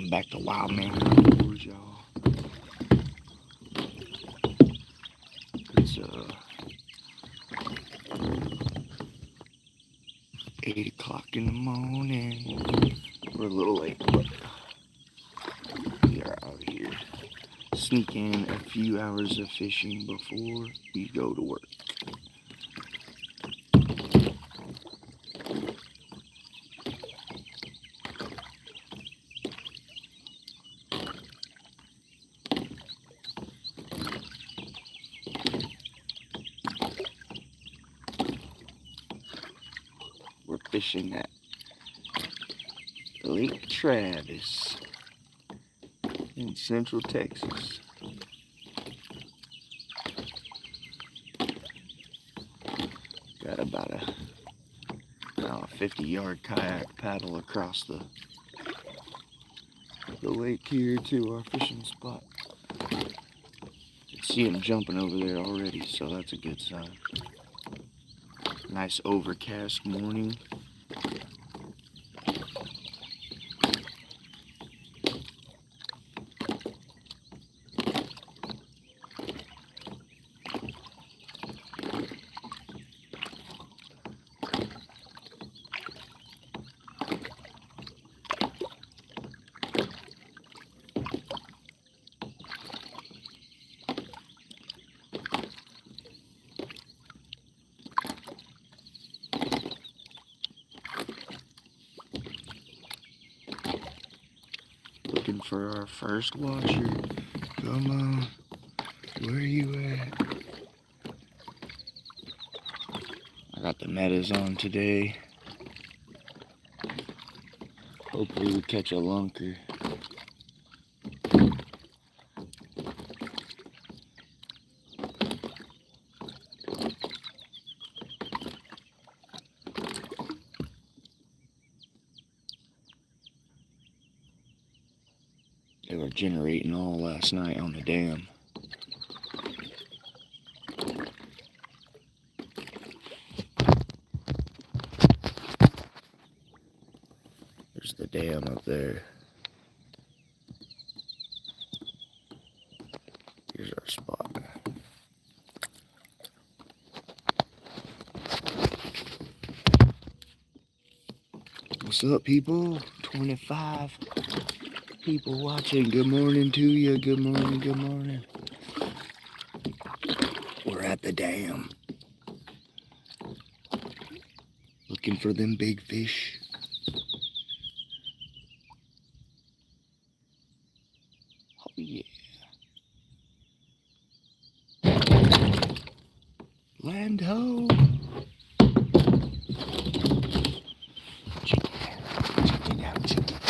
Welcome back to Wildman Outdoors, y'all. It's 8 o'clock in the morning. We're a little late, but we are out here. Sneak in a few hours of fishing before we go to work. We're fishing at Lake Travis in Central Texas. Got about a 50-yard kayak paddle across the lake here to our fishing spot. You can see him jumping over there already, so that's a good sign. Nice overcast morning. Looking for our first watcher. Come on. Where you at? I got the metas on today. Hopefully we catch a lunker. They were generating all last night on the dam. There's the dam up there. Here's our spot. What's up, people? 25 people watching. Good morning to you. Good morning, good morning. We're at the dam. Looking for them big fish. Oh, yeah. Land ho. Check it out. Check it out. Check it out.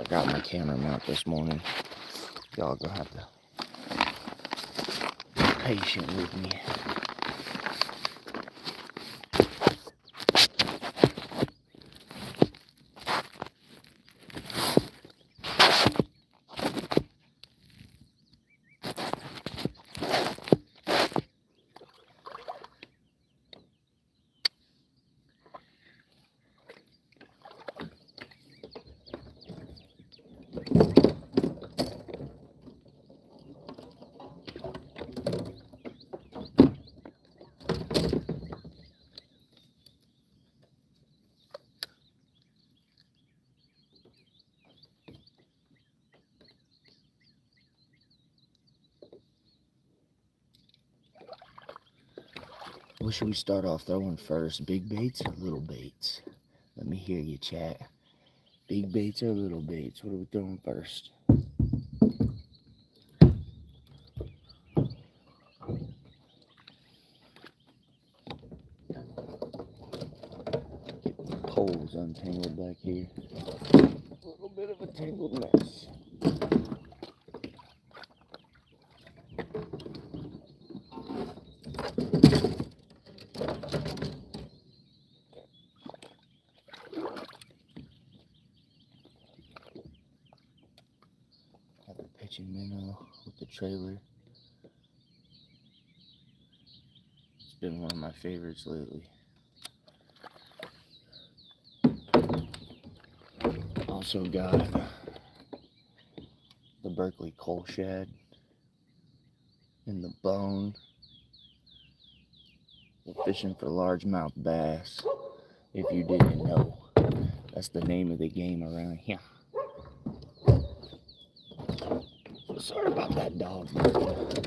Got my camera mount this morning. Y'all gonna have to be patient with me. What should we start off throwing first? Big baits or little baits? Let me hear you, chat. Big baits or little baits? What are we throwing first? Get the poles untangled back here. A little bit of a tangled mess. Have a pitching minnow with the trailer. It's been one of my favorites lately. Also got the Berkeley coal shad and the bone. We're fishing for largemouth bass. If you didn't know, that's the name of the game around here. So sorry about that dog barking.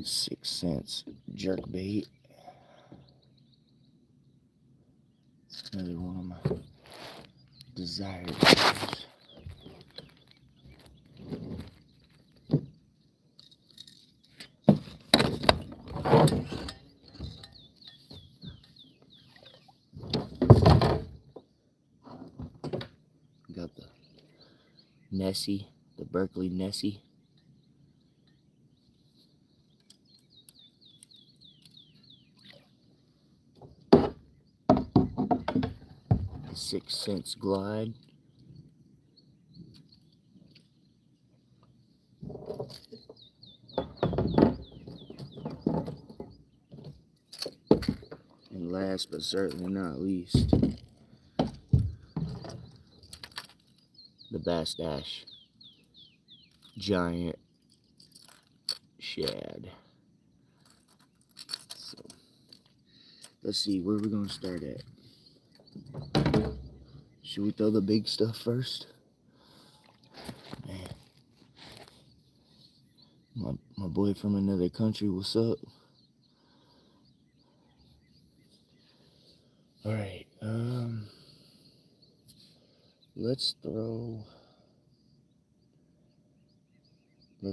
$0.06 jerk bait. Another one of my desired colors. Got the Nessie, the Berkeley Nessie. The 6 cents glide. And last but certainly not least, the Bass Dash giant shad. So let's see, where we're gonna start at. Should we throw the big stuff first? Man, my boy from another country, what's up? All right, let's throw the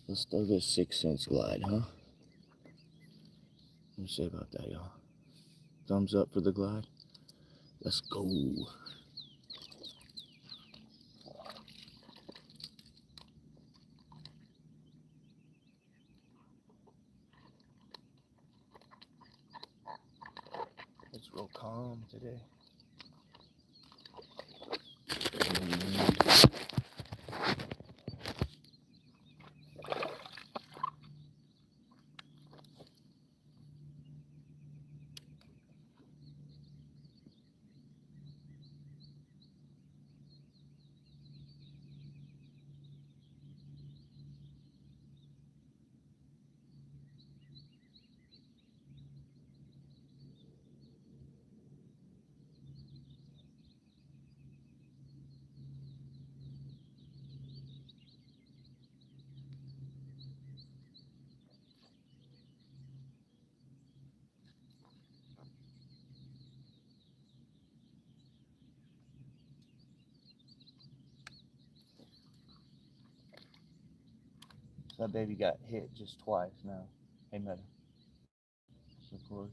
let's throw this 6 cents glide, huh? What do you say about that, y'all? Thumbs up for the glide. Let's go. It's real calm today. That baby got hit just twice now. Hey, Meta. Record.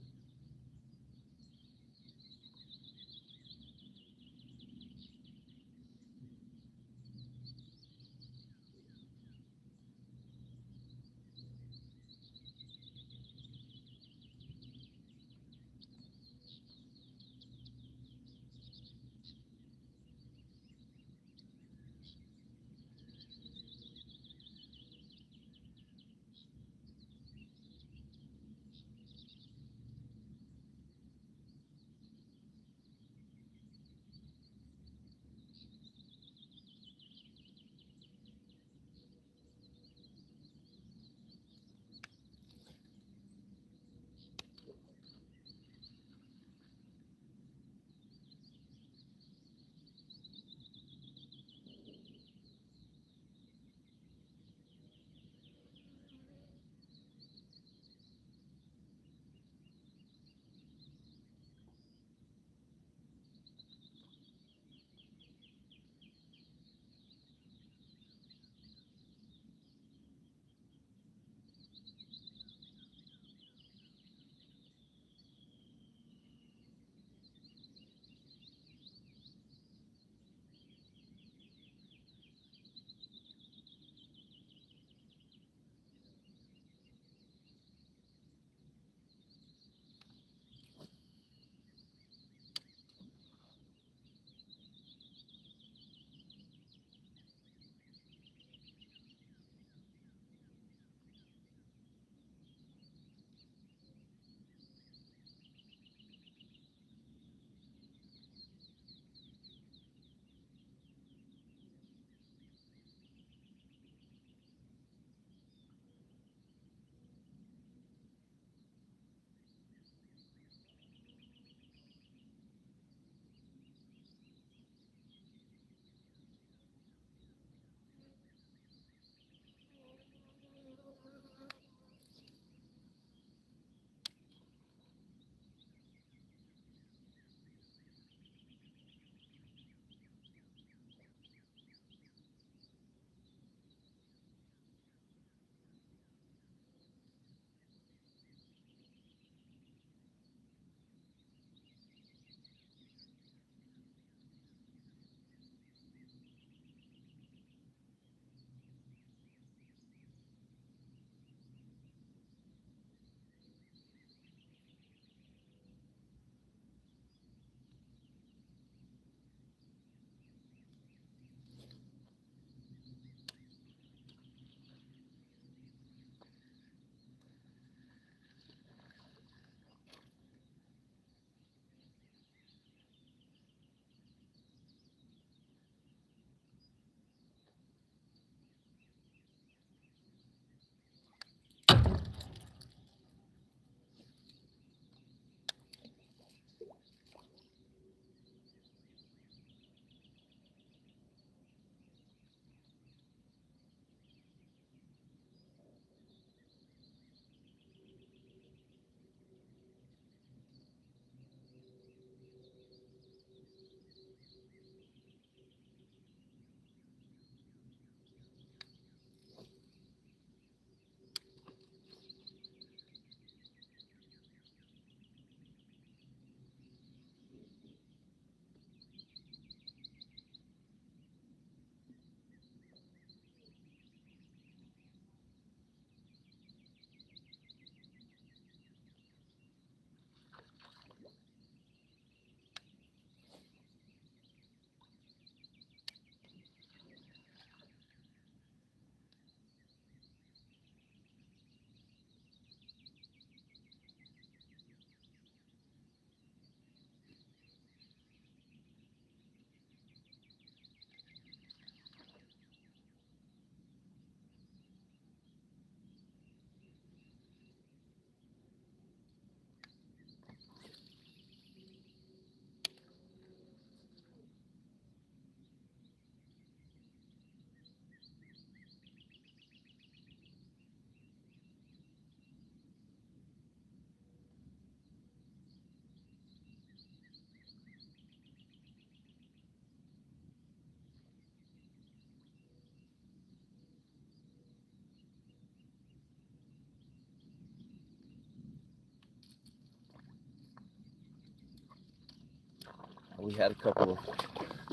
We had a couple of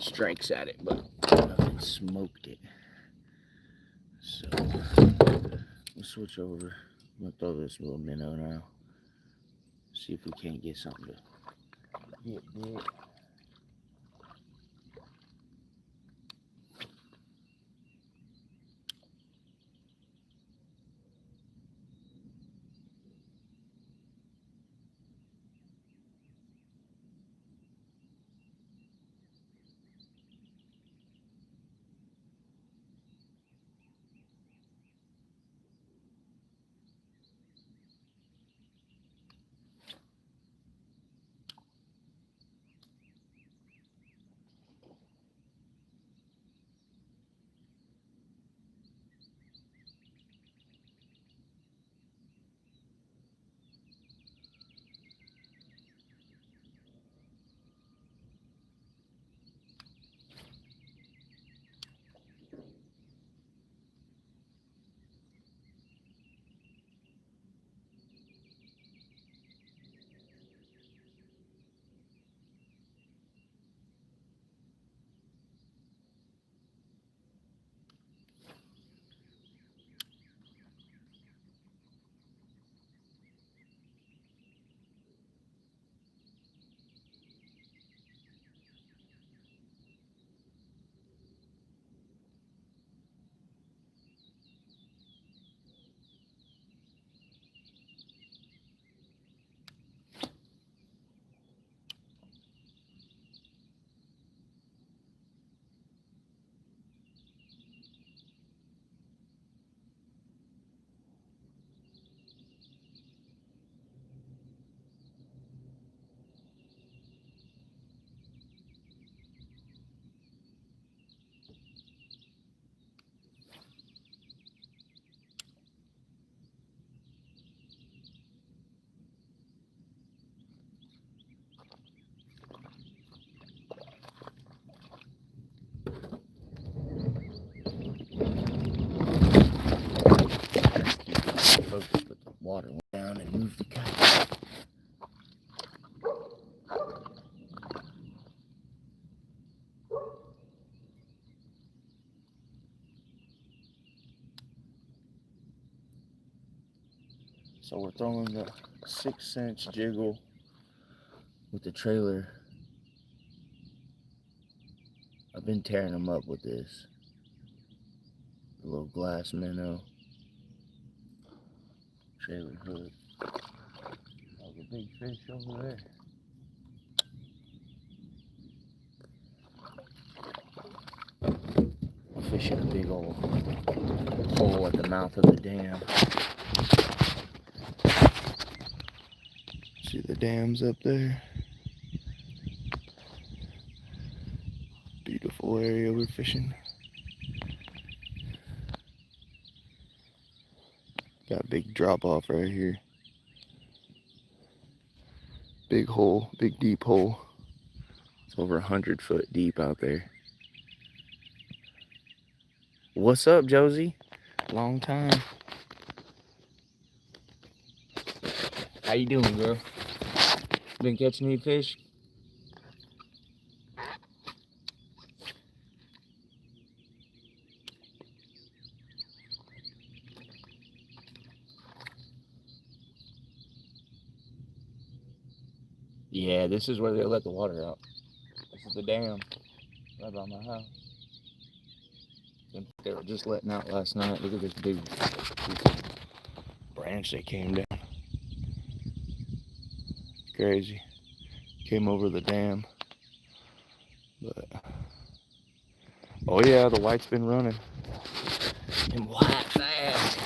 strikes at it, but nothing smoked it. So we'll switch over. I'm gonna throw this little minnow now. See if we can't get something to get big. Focus, but the water went down and moved the kite. So we're throwing the 6-inch jiggle with the trailer. I've been tearing them up with this. A little glass minnow. Trailer hood. There's a big fish over there. Fishing a big old hole at the mouth of the dam. See the dams up there? Beautiful area we're fishing. Got a big drop off right here. Big hole, big deep hole. It's over 100 foot deep out there. What's up, Josie? Long time. How you doing, girl? Been catching any fish? Yeah, this is where they let the water out. This is the dam right by my house. They were just letting out last night. Look at this big branch that came down. Crazy. Came over the dam. But oh yeah, the white's been running. And white fast.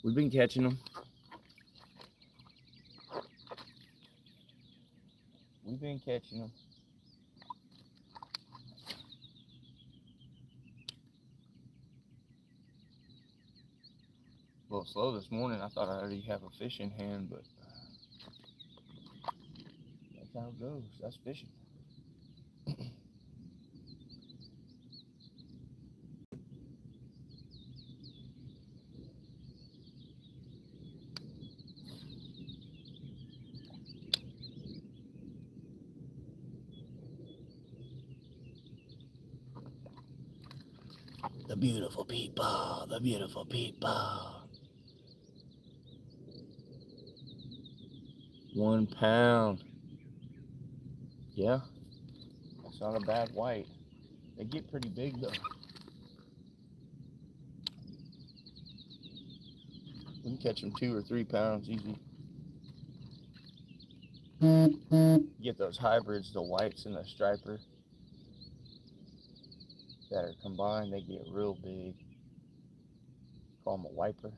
We've been catching them. We've been catching them. A little slow this morning. I thought I already have a fish in hand, but that's how it goes. That's fishing. beautiful people, the beautiful people. 1 pound. Yeah, that's not a bad white. They get pretty big though. We can catch them 2 or 3 pounds easy. You get those hybrids, the whites and the striper, that are combined, they get real big. Call them a wiper.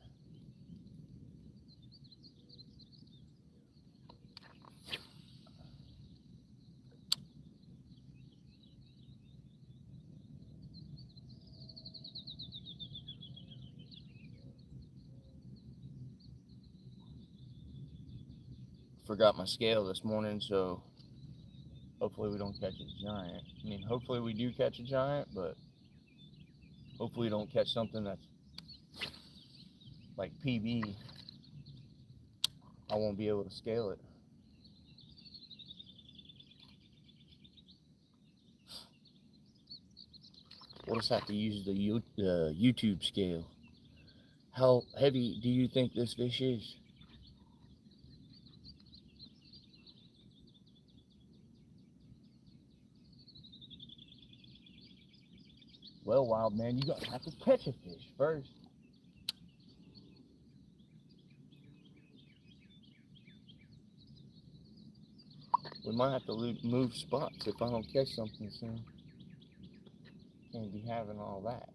Forgot my scale this morning, so hopefully we don't catch a giant. I mean, hopefully we do catch a giant, but hopefully we don't catch something that's like PB. I won't be able to scale it. We'll just have to use the YouTube scale. How heavy do you think this fish is? Well, wild man, you're gonna have to catch a fish first. We might have to move spots if I don't catch something soon. Can't be having all that.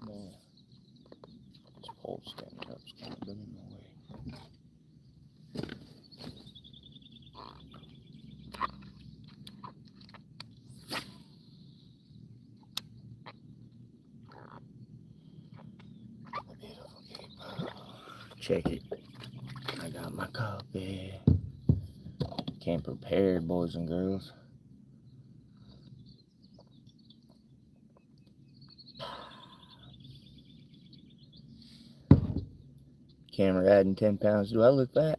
Man, this pole standing up is kind of been in my way. Check it. I got my coffee. Came prepared, boys and girls. Camera adding 10 pounds. Do I look fat?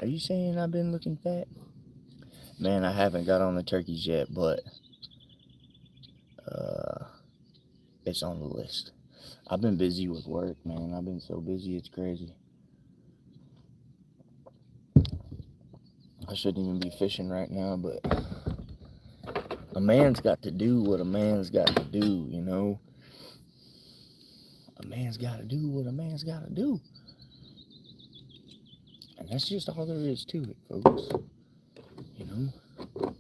Are you saying I've been looking fat? Man, I haven't got on the turkeys yet, but it's on the list. I've been busy with work, man. I've been so busy, it's crazy. I shouldn't even be fishing right now, but a man's got to do what a man's got to do, you know? A man's got to do what a man's got to do. And that's just all there is to it, folks. You know?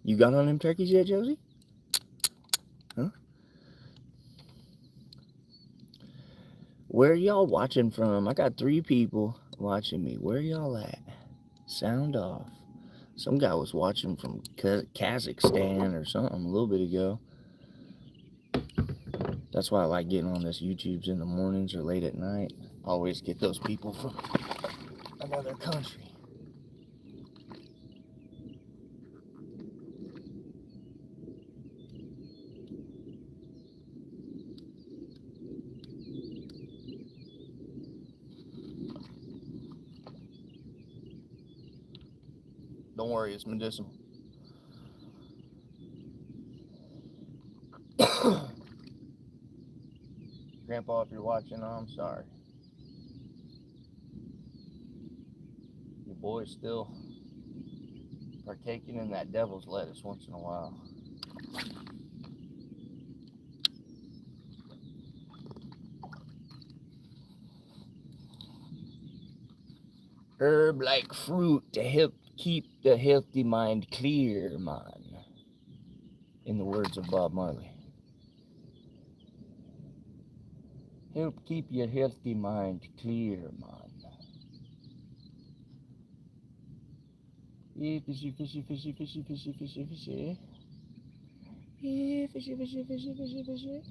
You got on them turkeys yet, Josie? Huh? Where are y'all watching from? I got 3 people watching me. Where y'all at? Sound off. Some guy was watching from Kazakhstan or something a little bit ago. That's why I like getting on this YouTubes in the mornings or late at night. Always get those people from another country. Don't worry, it's medicinal. Grandpa, if you're watching, I'm sorry. Your boy's still partaking in that devil's lettuce once in a while. Herb like fruit to help keep the healthy mind clear, man. In the words of Bob Marley. Help keep your healthy mind clear, man. Yeah, fishy, fishy, fishy, fishy, fishy, fishy, fishy. Yeah, fishy, fishy, fishy, fishy, fishy.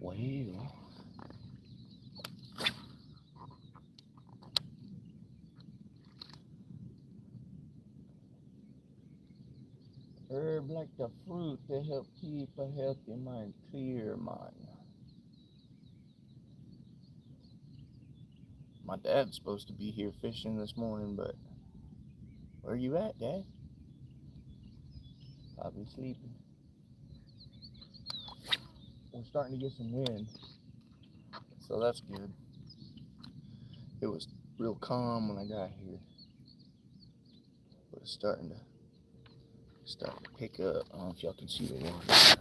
Well, herb like the fruit to help keep a healthy mind, clear mind. My dad's supposed to be here fishing this morning, but where you at, Dad? Probably sleeping. We're starting to get some wind, so that's good. It was real calm when I got here, but it's starting to pick up. I don't know if y'all can see the water.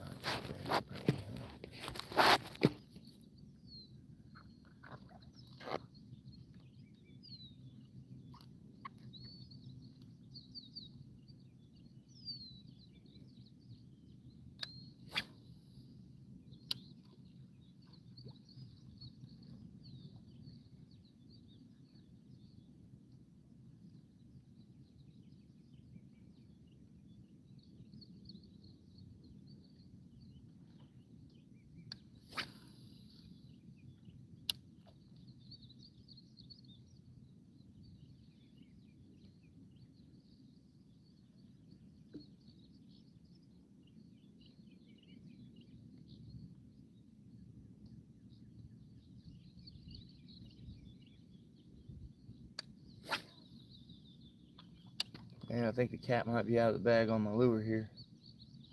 And I think the cat might be out of the bag on my lure here.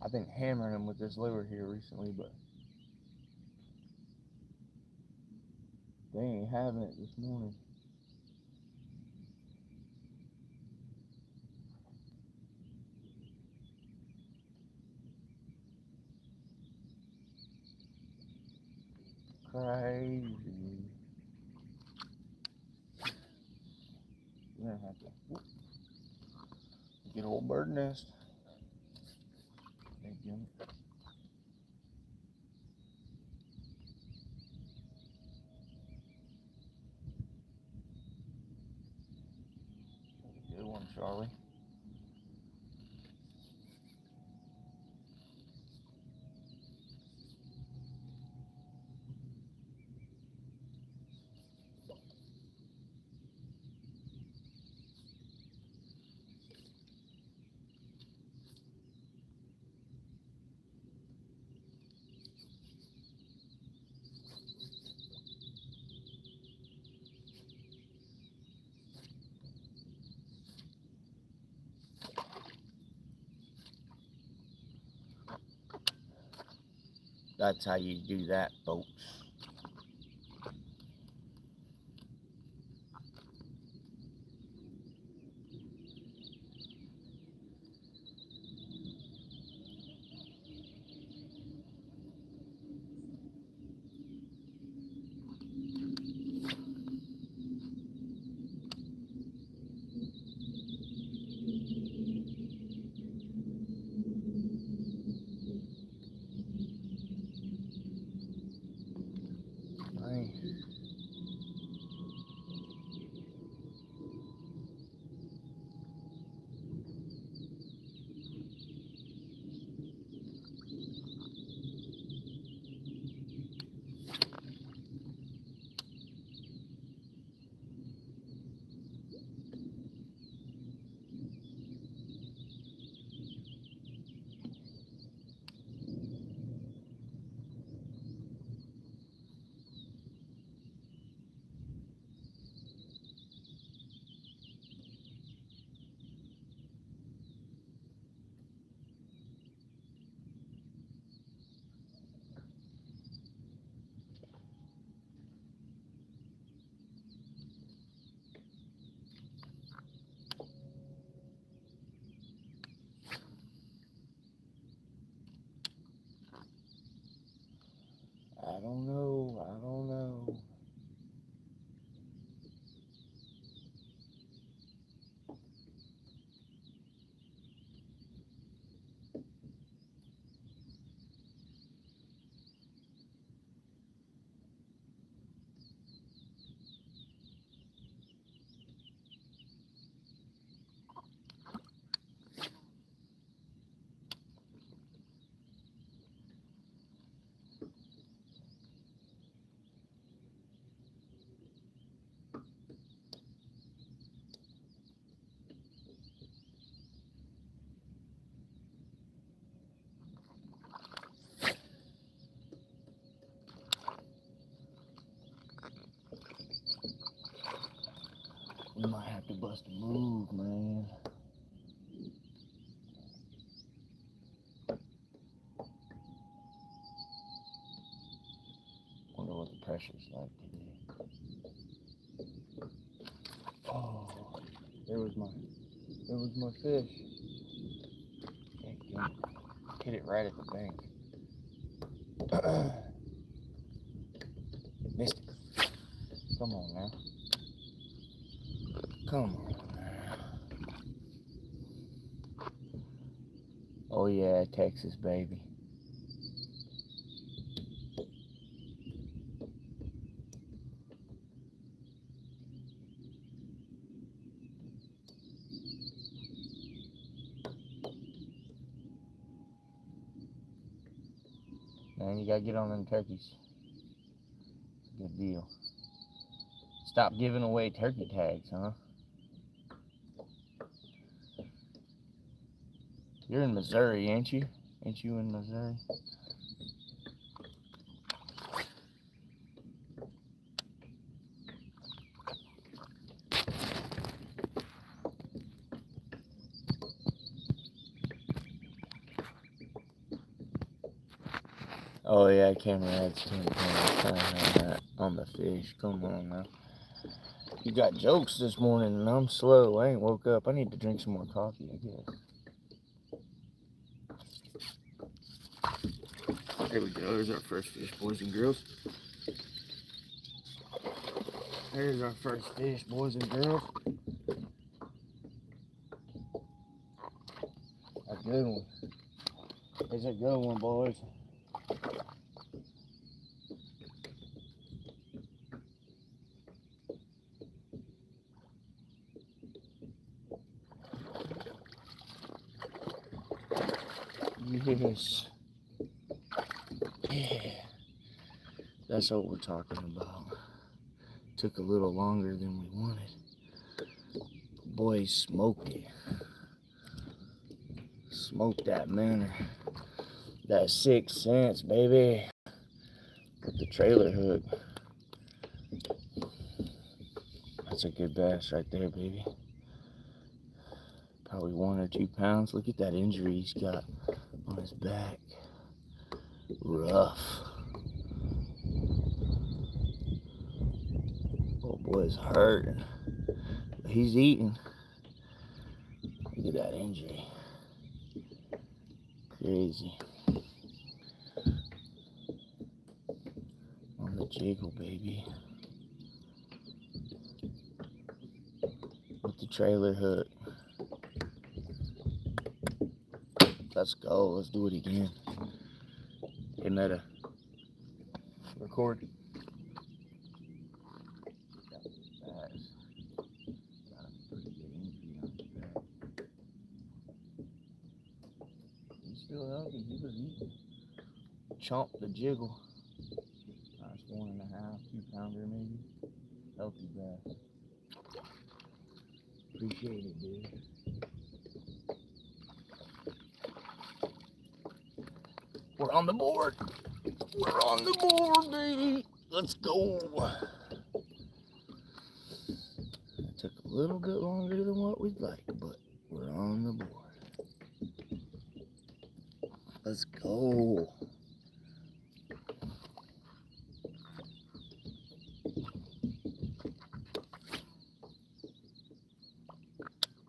I've been hammering him with this lure here recently, but they ain't having it this morning. Crazy. You're gonna have to get a old bird nest. Thank you. Good one, Charlie. That's how you do that, folks. I don't know. I don't know. We might have to bust a move, man. Wonder what the pressure's like today. Oh, there was my fish. Damn, hit it right at the bank. Missed it. Come on now. Come on now. Oh yeah, Texas baby. Man, you gotta get on them turkeys. Good deal. Stop giving away turkey tags, huh? You're in Missouri, ain't you? Ain't you in Missouri? Oh yeah, camera adds 10 pounds on the fish. Come on now. You got jokes this morning and I'm slow. I ain't woke up. I need to drink some more coffee, I guess. There we go. There's our first fish, boys and girls. There's our first fish, boys and girls. A good one. It's a good one, boys. Yes. Yeah. That's what we're talking about. Took a little longer than we wanted. Boys smoked it. Smoked that manner. That 6 cents, baby. With the trailer hook. That's a good bass right there, baby. Probably 1 or 2 pounds. Look at that injury he's got on his back. Rough. Oh boy's hurting. But he's eating. Look at that injury. Crazy. On the jiggle, baby. With the trailer hook. Let's go. Let's do it again. Hey, Meta. Record. Got this bass. Got a pretty good injury on his back. He's still healthy. He was eating. Chomp the jiggle. Nice 1.5, 2 pounder maybe. Healthy bass. Appreciate it, dude. We're on the board. We're on the board, baby. Let's go. It took a little bit longer than what we'd like, but we're on the board. Let's go.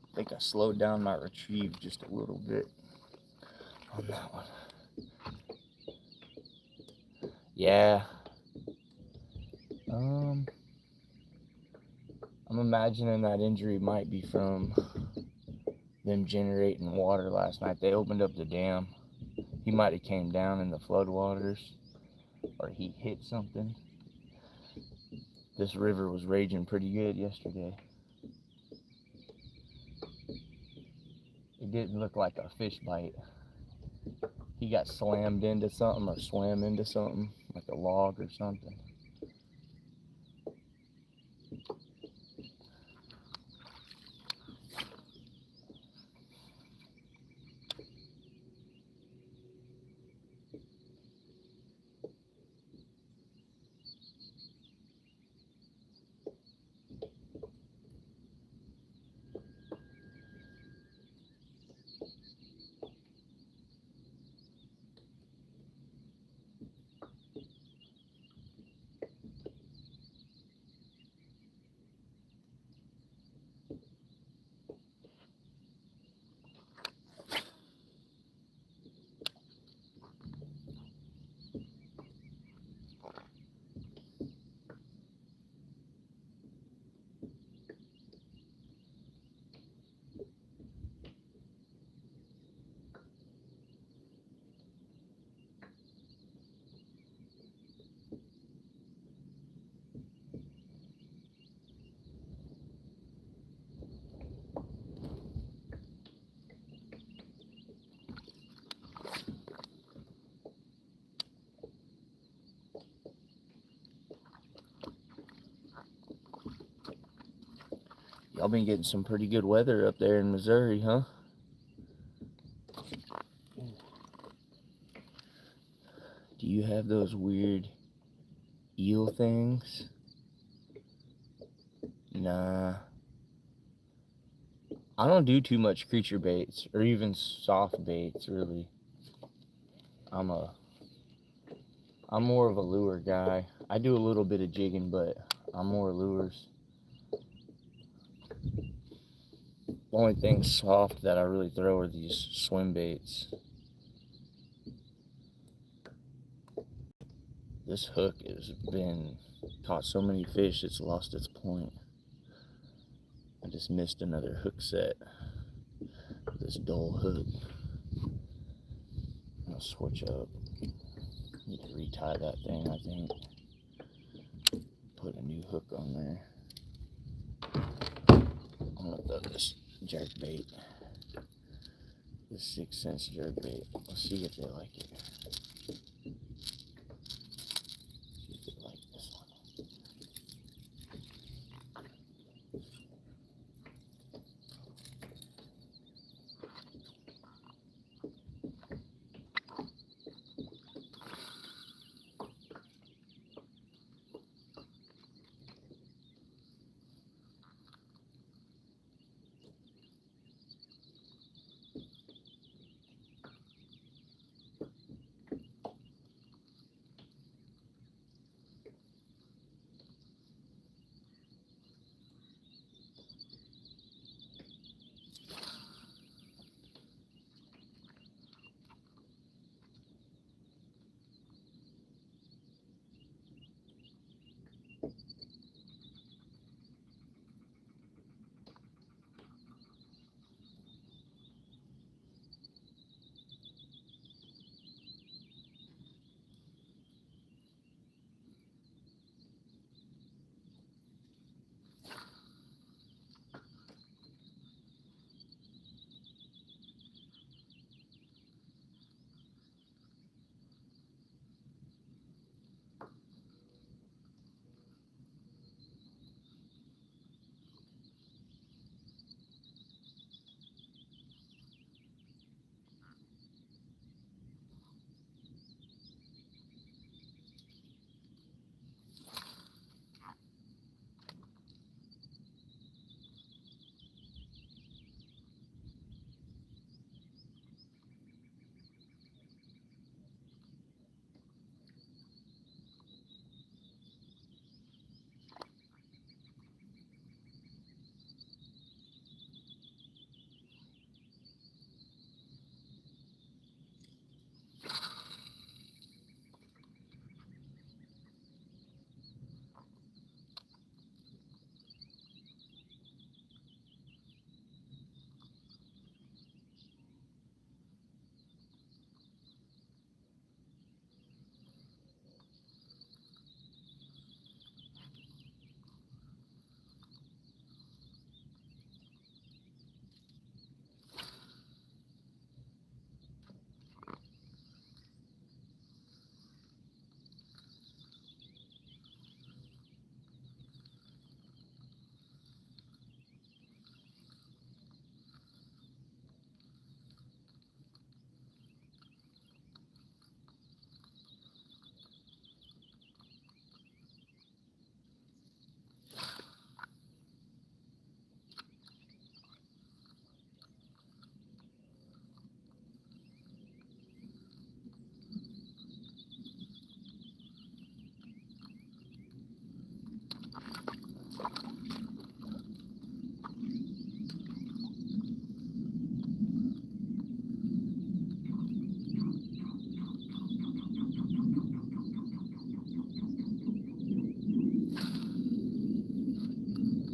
I think I slowed down my retrieve just a little bit on that one. Yeah. I'm imagining that injury might be from them generating water last night. They opened up the dam. He might have came down in the floodwaters, or he hit something. This river was raging pretty good yesterday. It didn't look like a fish bite. He got slammed into something or swam into something, like a log or something. Y'all been getting some pretty good weather up there in Missouri, huh? Do you have those weird eel things? Nah. I don't do too much creature baits or even soft baits, really. I'm more of a lure guy. I do a little bit of jigging, but I'm more lures. The only thing soft that I really throw are these swim baits. This hook has been caught so many fish it's lost its point. I just missed another hook set. This dull hook. I'll switch up. Need to retie that thing, I think. Put a new hook on there. I'm gonna throw this jerk bait. This 6 cents jerk bait. Let's see if they like it. See if they like this one.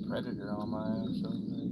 Predator on my ass over there.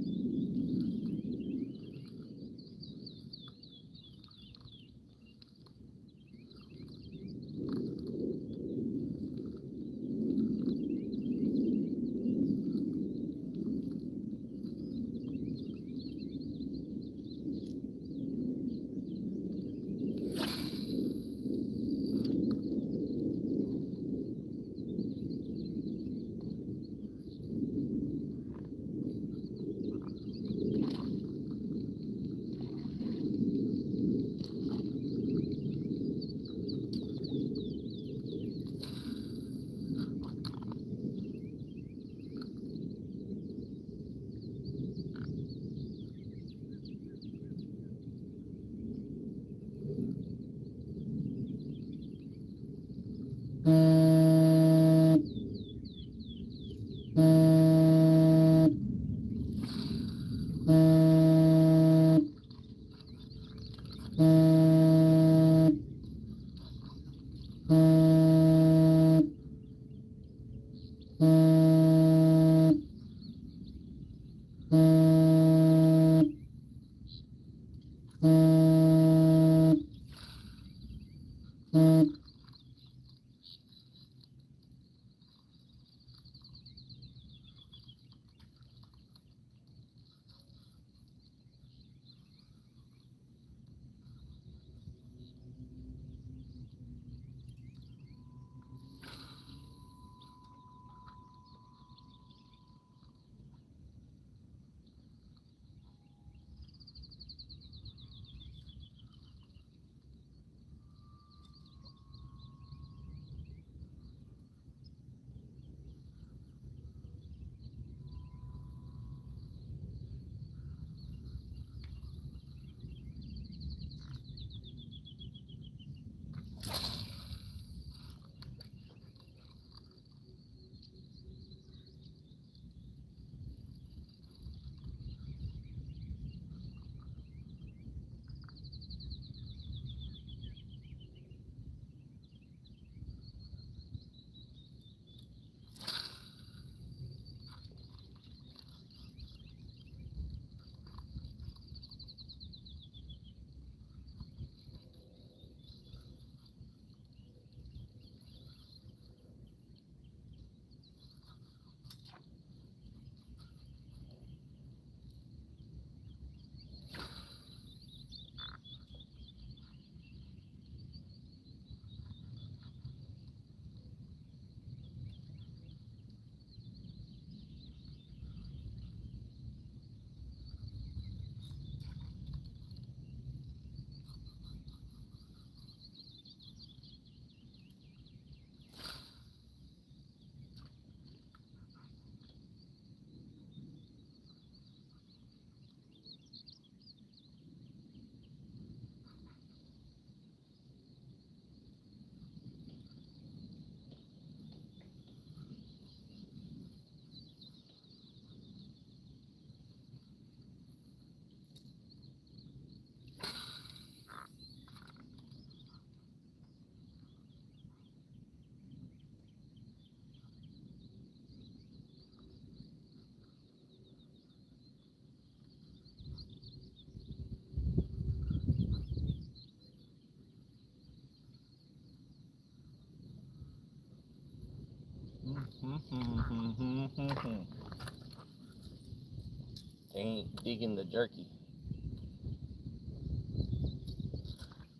They ain't digging the jerky.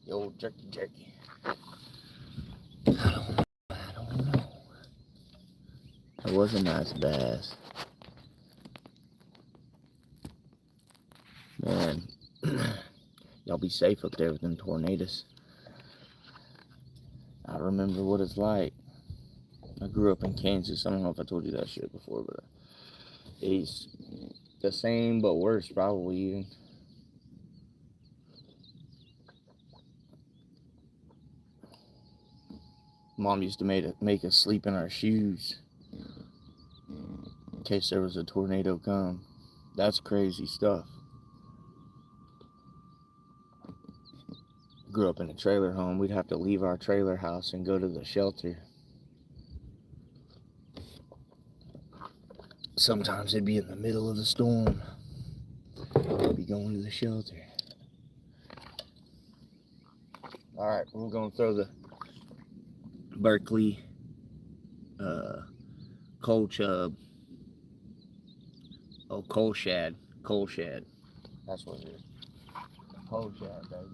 The old jerky. I don't know. It was a nice bass. Man, y'all be safe up there with them tornadoes. I remember what it's like. I grew up in Kansas. I don't know if I told you that shit before, but it's the same but worse, probably even. Mom used to make us sleep in our shoes in case there was a tornado come. That's crazy stuff. Grew up in a trailer home. We'd have to leave our trailer house and go to the shelter. Sometimes it'd be in the middle of the storm. We'd be going to the shelter. Alright, we're going to throw the Berkeley coal chub. Oh, coal shad. Coal shad. That's what it is. Coal shad, baby.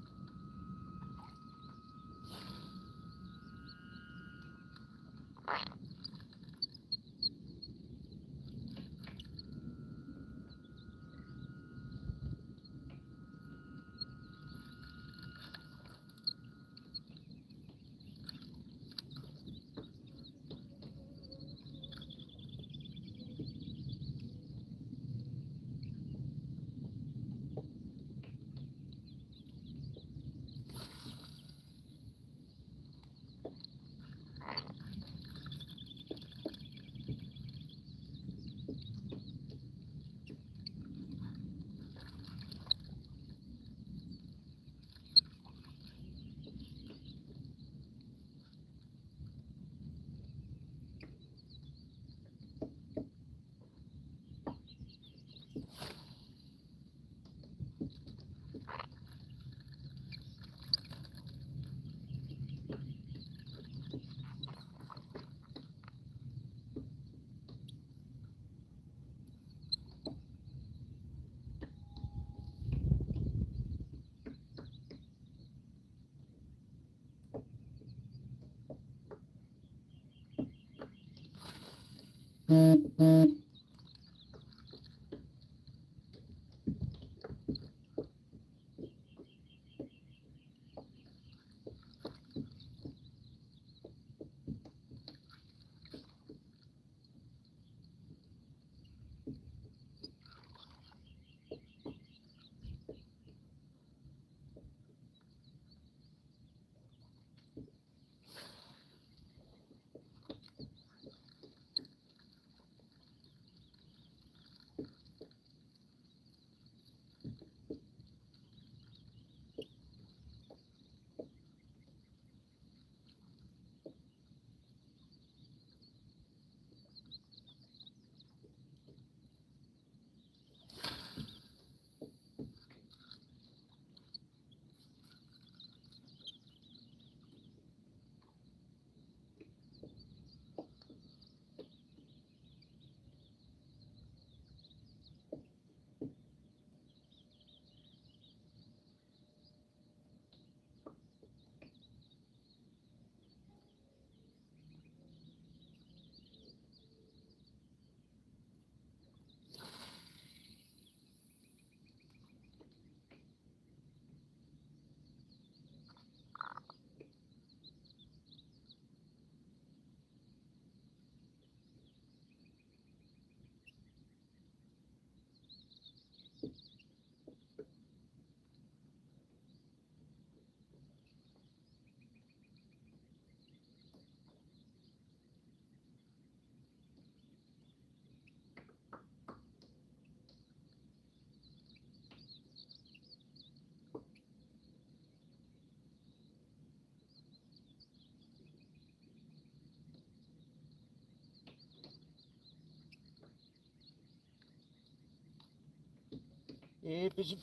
Yeah, fishy.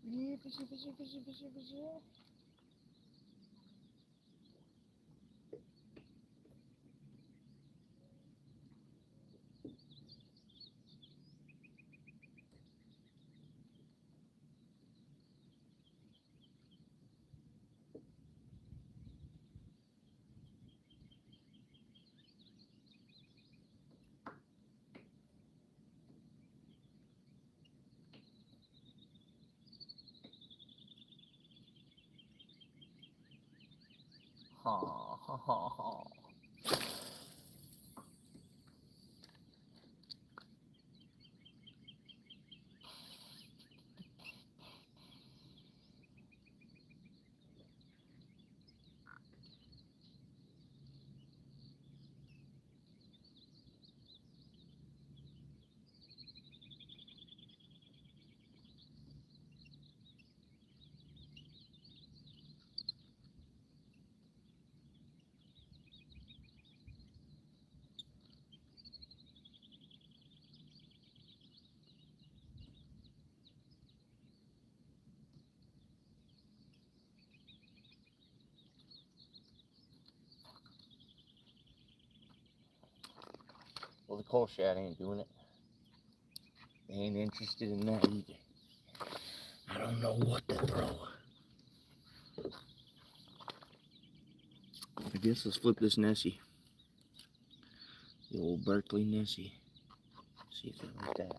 Yeah, fishy. Well, the coal shad ain't doing it. They ain't interested in that either. I don't know what to throw. I guess let's flip this Nessie. The old Berkeley Nessie. See if they like that.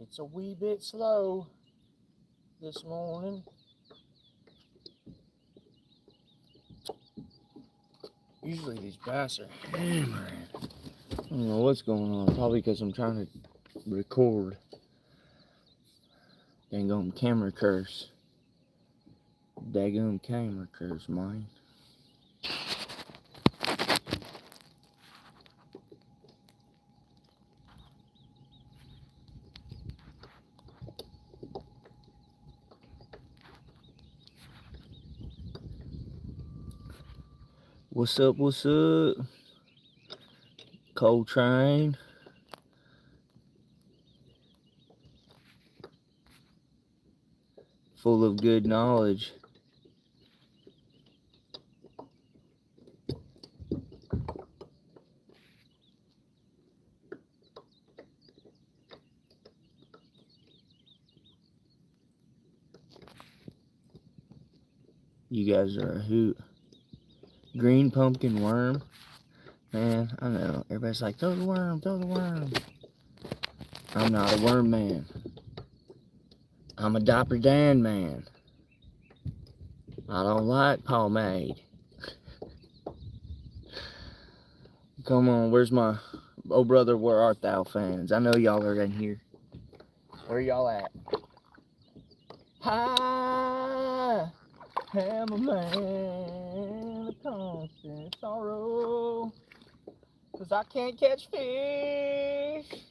It's a wee bit slow this morning. Usually these bass are hammering. I don't know what's going on. Probably because I'm trying to record. Dang camera curse. Daggum camera curse, mine. What's up, what's up? Coltrane. Full of good knowledge. You guys are a hoot. Green pumpkin worm. Man, I know. Everybody's like, throw the worm, throw the worm. I'm not a worm man. I'm a Dapper Dan man. I don't like pomade. Come on, where's my oh brother, where art thou fans? I know y'all are in here. Where y'all at? I am a man of constant sorrow, 'cause I can't catch fish.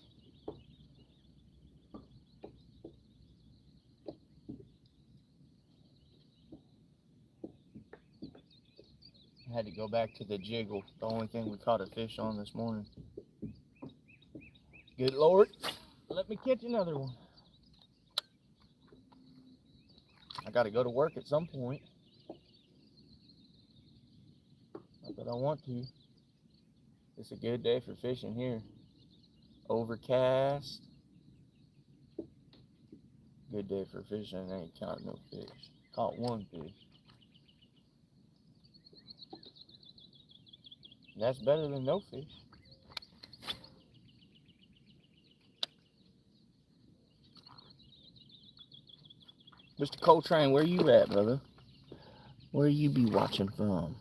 I had to go back to the jiggle, the only thing we caught a fish on this morning. Good Lord, let me catch another one. I gotta go to work at some point. Not that I want to. It's a good day for fishing here. Overcast. Good day for fishing. I ain't caught no fish. Caught one fish. That's better than no fish. Mr. Coltrane, where you at, brother? Where you be watching from?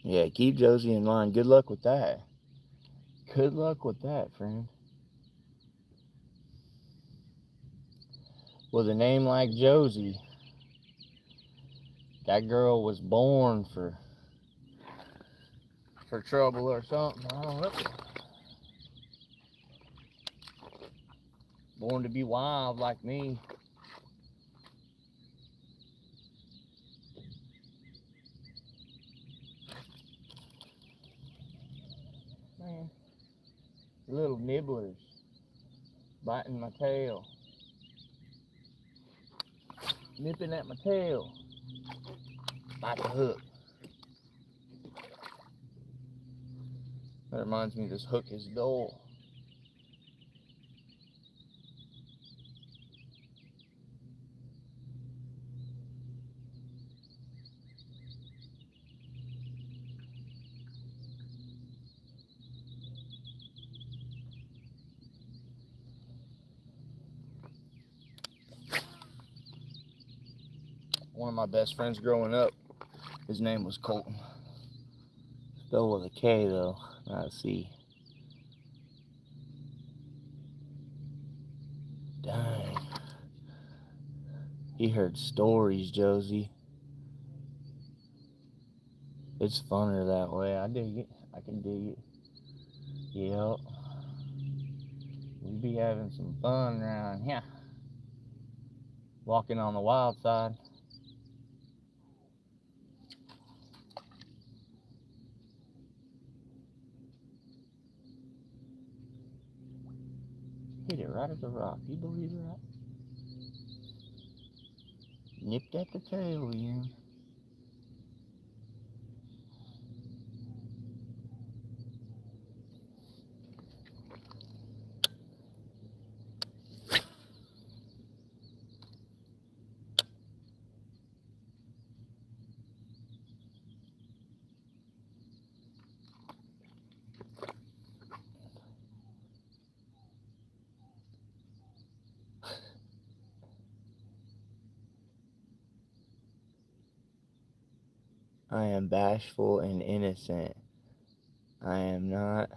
Yeah, keep Josie in line. Good luck with that. Good luck with that, friend. With a name like Josie, that girl was born for trouble or something. I don't know. Born to be wild like me. Man, little nibblers biting my tail. Nipping at my tail. Bite the hook. That reminds me, this hook is dull. One of my best friends growing up, his name was Colton. Spelled with a K though, not a C. Dang. He heard stories, Josie. It's funner that way. I dig it. I can dig it. Yep. We be having some fun around here. Walking on the wild side. Hit it right at the rock. You believe that? Nipped at the tail, Ian. I am bashful and innocent. I am not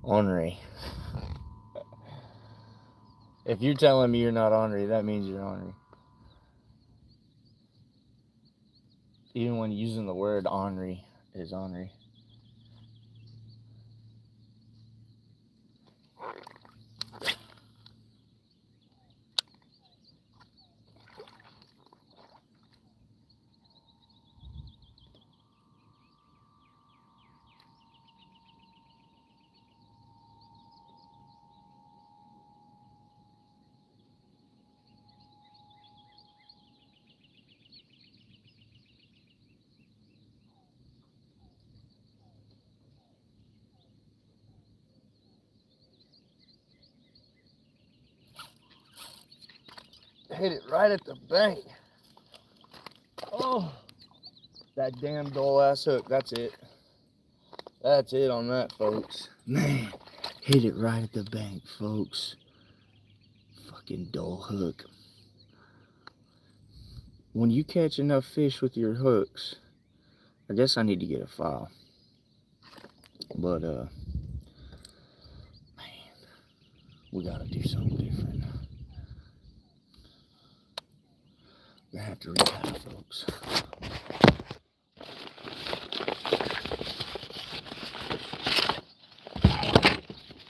ornery. If you're telling me you're not ornery, that means you're ornery. Even when using the word ornery is ornery. Hit it right at the bank. Oh, that damn dull ass hook. That's it. That's it on that, folks. Man, hit it right at the bank, folks. Fucking dull hook. When you catch enough fish with your hooks, I guess I need to get a file. But, man, we gotta do something different. We're gonna have to retire, folks.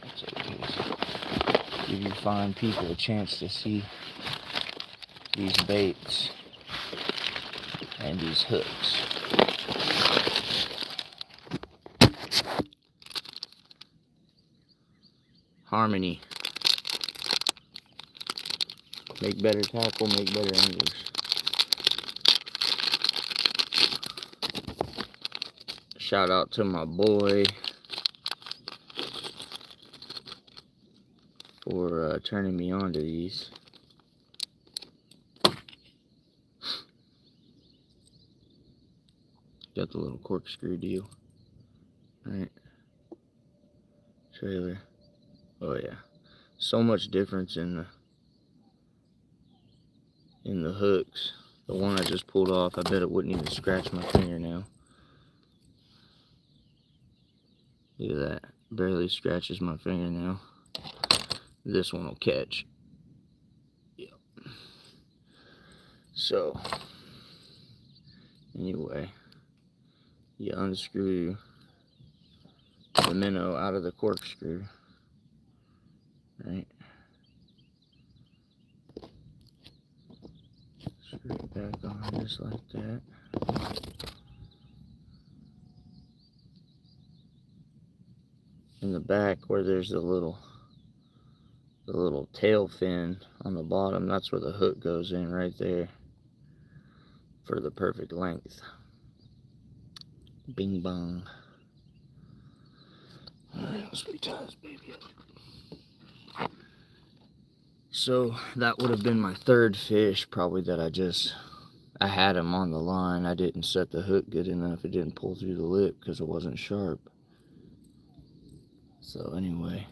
That's okay. Give you fine people a chance to see these baits and these hooks. Harmony. Make better tackle, make better anglers. Shout out to my boy for turning me on to these. Got the little corkscrew deal. Right. Trailer. Oh yeah. So much difference in the hooks. The one I just pulled off, I bet it wouldn't even scratch my fingernail. Look at that. Barely scratches my fingernail. This one will catch. Yep. So, anyway, you unscrew the minnow out of the corkscrew. Right? Screw it back on just like that. In the back where there's the little tail fin on the bottom, that's where the hook goes in right there for the perfect length. Bing bong. Alright, let's retie this baby up. So that would have been my third fish probably that I had him on the line. I didn't set the hook good enough. It didn't pull through the lip because it wasn't sharp. So anyway,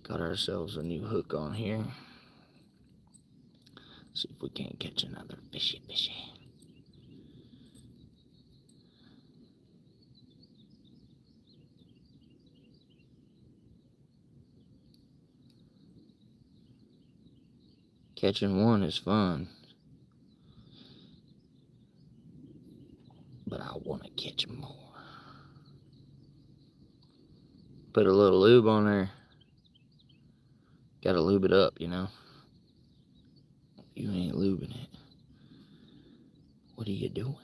got ourselves a new hook on here. See if we can't catch another fishy. Catching one is fun, but I want to catch more. Put a little lube on there. Gotta lube it up, you know. You ain't lubing it. What are you doing?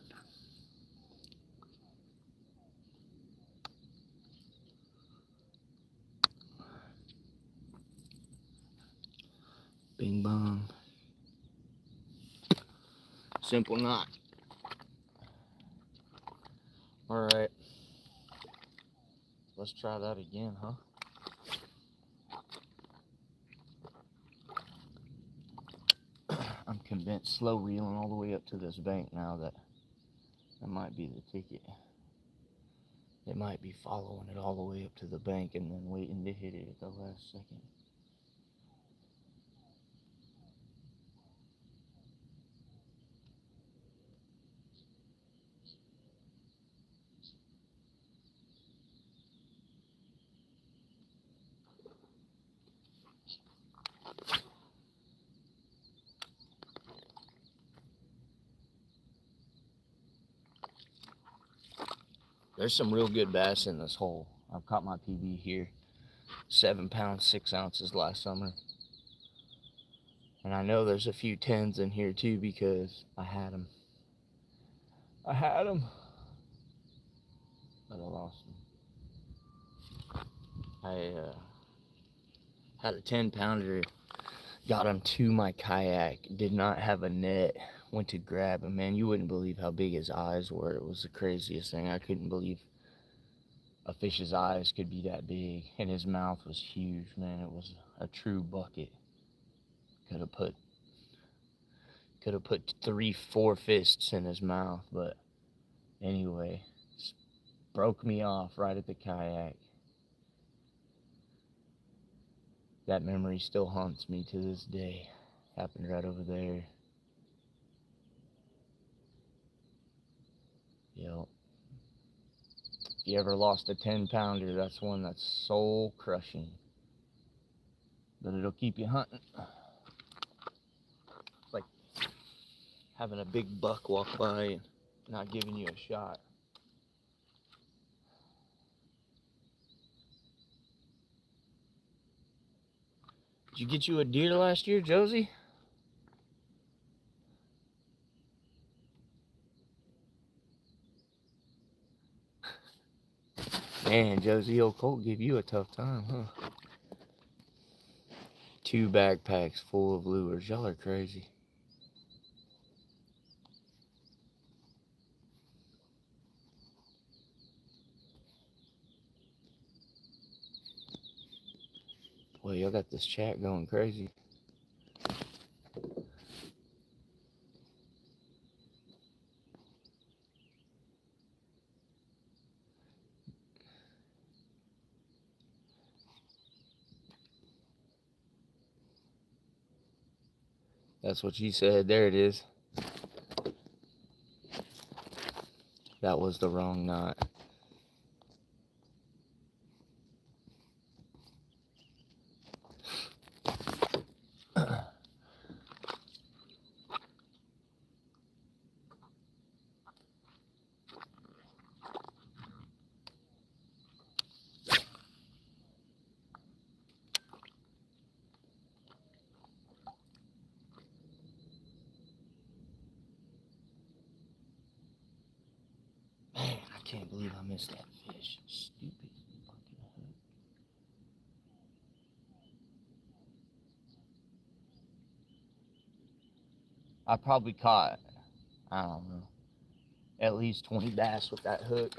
Bing bong. Simple knot. Alright. Let's try that again, huh? I'm convinced, slow reeling all the way up to this bank now, that might be the ticket. It might be following it all the way up to the bank and then waiting to hit it at the last second. There's some real good bass in this hole. I've caught my PB here. 7 pounds, 6 ounces last summer. And I know there's a few 10s in here too because I had them. But I lost them. I had a 10 pounder, got him to my kayak, did not have a net, went to grab him. Man, you wouldn't believe how big his eyes were. It was the craziest thing. I couldn't believe a fish's eyes could be that big, and his mouth was huge, man. It was a true bucket. Could have put 3-4 fists in his mouth, but anyway, broke me off right at the kayak. That memory still haunts me to this day. Happened right over there. Yep. If you ever lost a 10 pounder, that's one that's soul crushing. But it'll keep you hunting. It's like having a big buck walk by and not giving you a shot. Did you get you a deer last year, Josie? Man, Josie, old Colt gave you a tough time, huh? 2 backpacks full of lures. Y'all are crazy. Boy, y'all got this chat going crazy. That's what she said. There it is. That was the wrong knot. Man, I can't believe I missed that fish. Stupid fucking hook. I probably caught, I don't know, at least 20 bass with that hook.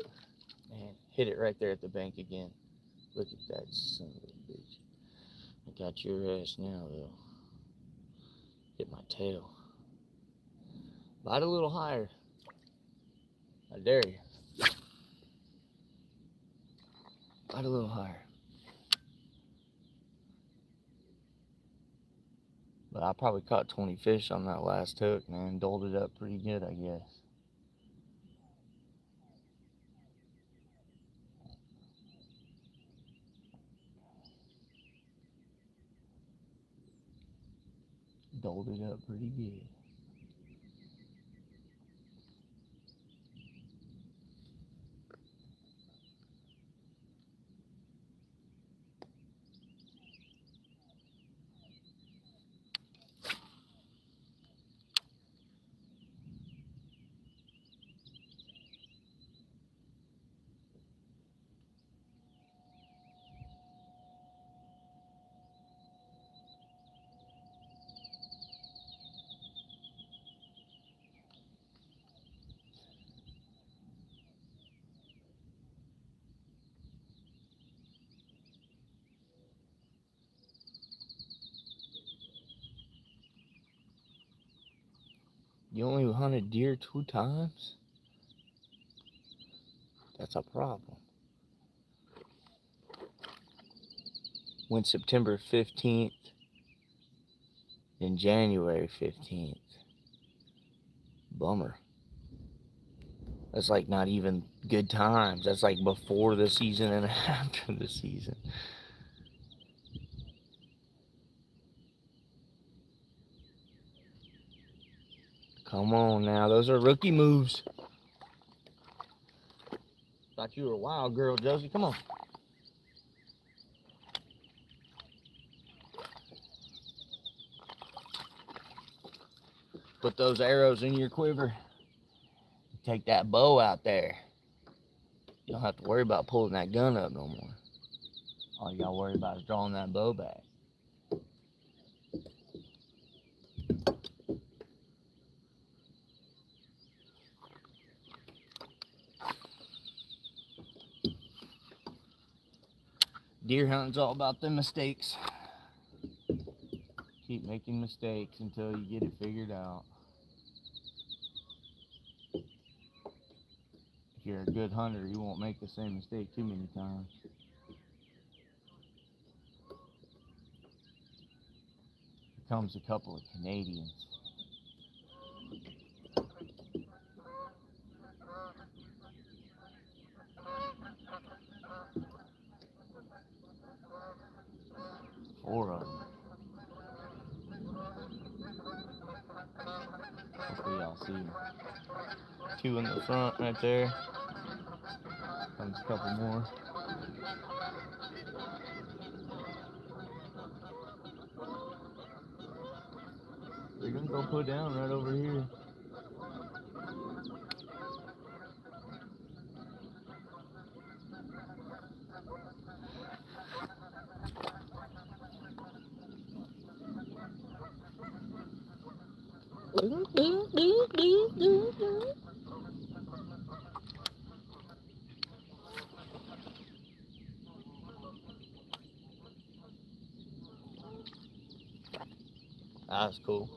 Man, hit it right there at the bank again. Look at that son of a bitch. I got your ass now, though. Hit my tail. Bite a little higher. I dare you. Bite a little higher. But I probably caught 20 fish on that last hook, man. Doled it up pretty good, I guess. Doled it up pretty good. You only hunted deer 2 times? That's a problem. Went September 15th and January 15th. Bummer. That's like not even good times. That's like before the season and after the season. Come on now, those are rookie moves. Thought you were a wild girl, Josie. Come on. Put those arrows in your quiver. Take that bow out there. You don't have to worry about pulling that gun up no more. All you gotta worry about is drawing that bow back. Deer hunting's all about them mistakes. Keep making mistakes until you get it figured out. If you're a good hunter, you won't make the same mistake too many times. Here comes a couple of Canadians. Four of them. Hopefully y'all see them. Two in the front right there. Comes a couple more. They're gonna go put down right over here. That's cool.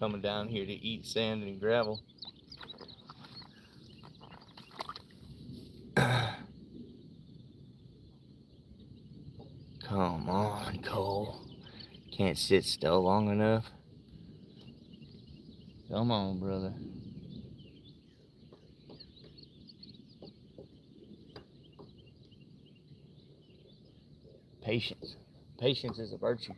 Coming down here to eat sand and gravel. Come on, Cole. Can't sit still long enough. Come on, brother. Patience. Patience is a virtue.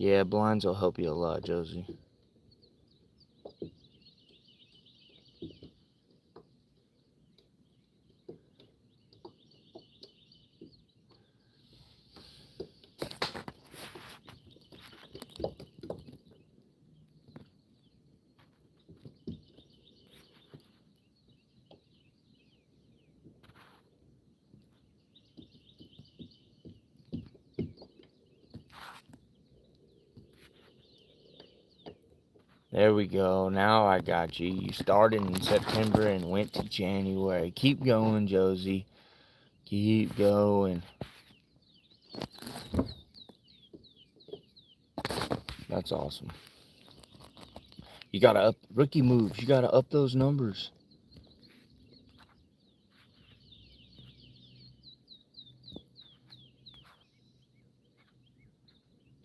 Yeah, blinds will help you a lot, Josie. There we go. Now I got you. You started in September and went to January. Keep going, Josie. Keep going. That's awesome. You gotta up rookie moves. You gotta up those numbers.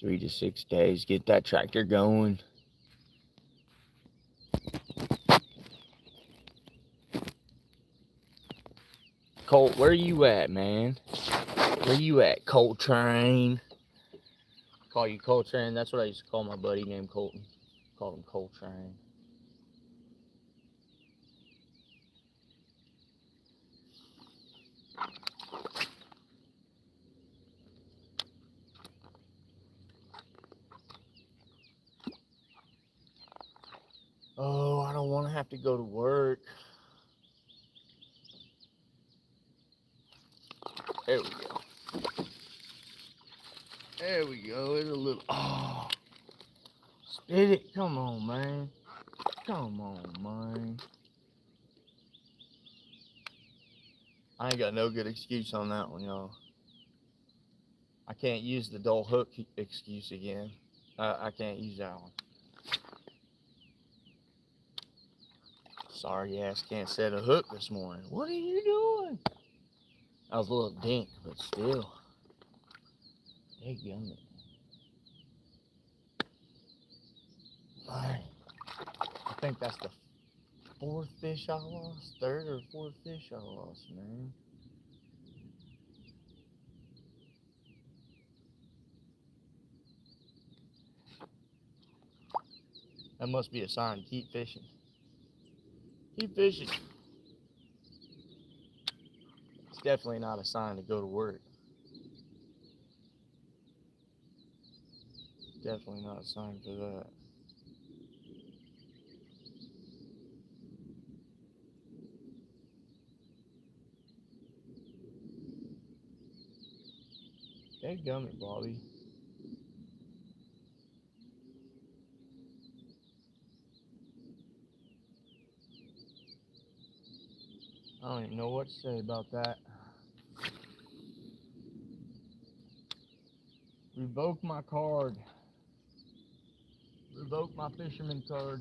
3 to 6 days. Get that tractor going. Colt, where you at, man? Where you at, Coltrane? Call you Coltrane. That's what I used to call my buddy named Colton. Called him Coltrane. Oh, I don't want to have to go to work. There we go. There we go. It's a little. Oh, spit it. Come on, man. Come on, man. I ain't got no good excuse on that one, y'all. I can't use the dull hook excuse again. I can't use that one. Sorry ass can't set a hook this morning. What are you doing? I was a little dink, but still. Daggum it. Alright. I think that's the fourth fish I lost. Third or fourth fish I lost, man. That must be a sign to keep fishing. Keep fishing. It's definitely not a sign to go to work. Definitely not a sign for that. Daggum it, Bobby. I don't even know what to say about that. Revoke my card. Revoke my fisherman card.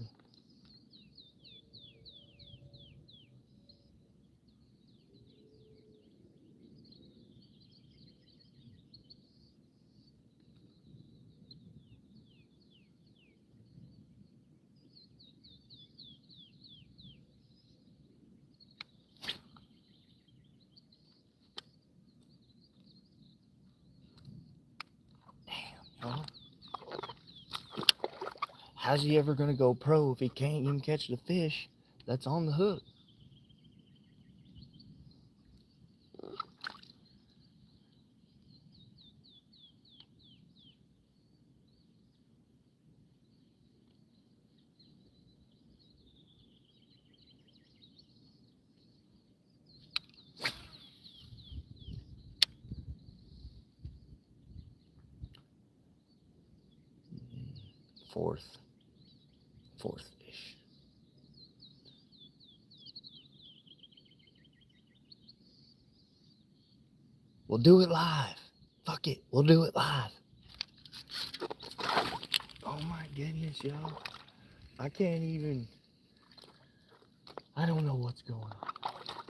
Huh? How's he ever gonna go pro if he can't even catch the fish that's on the hook? Fourth fish. We'll do it live. Fuck it, we'll do it live. Oh my goodness, y'all. I can't even. I don't know what's going on.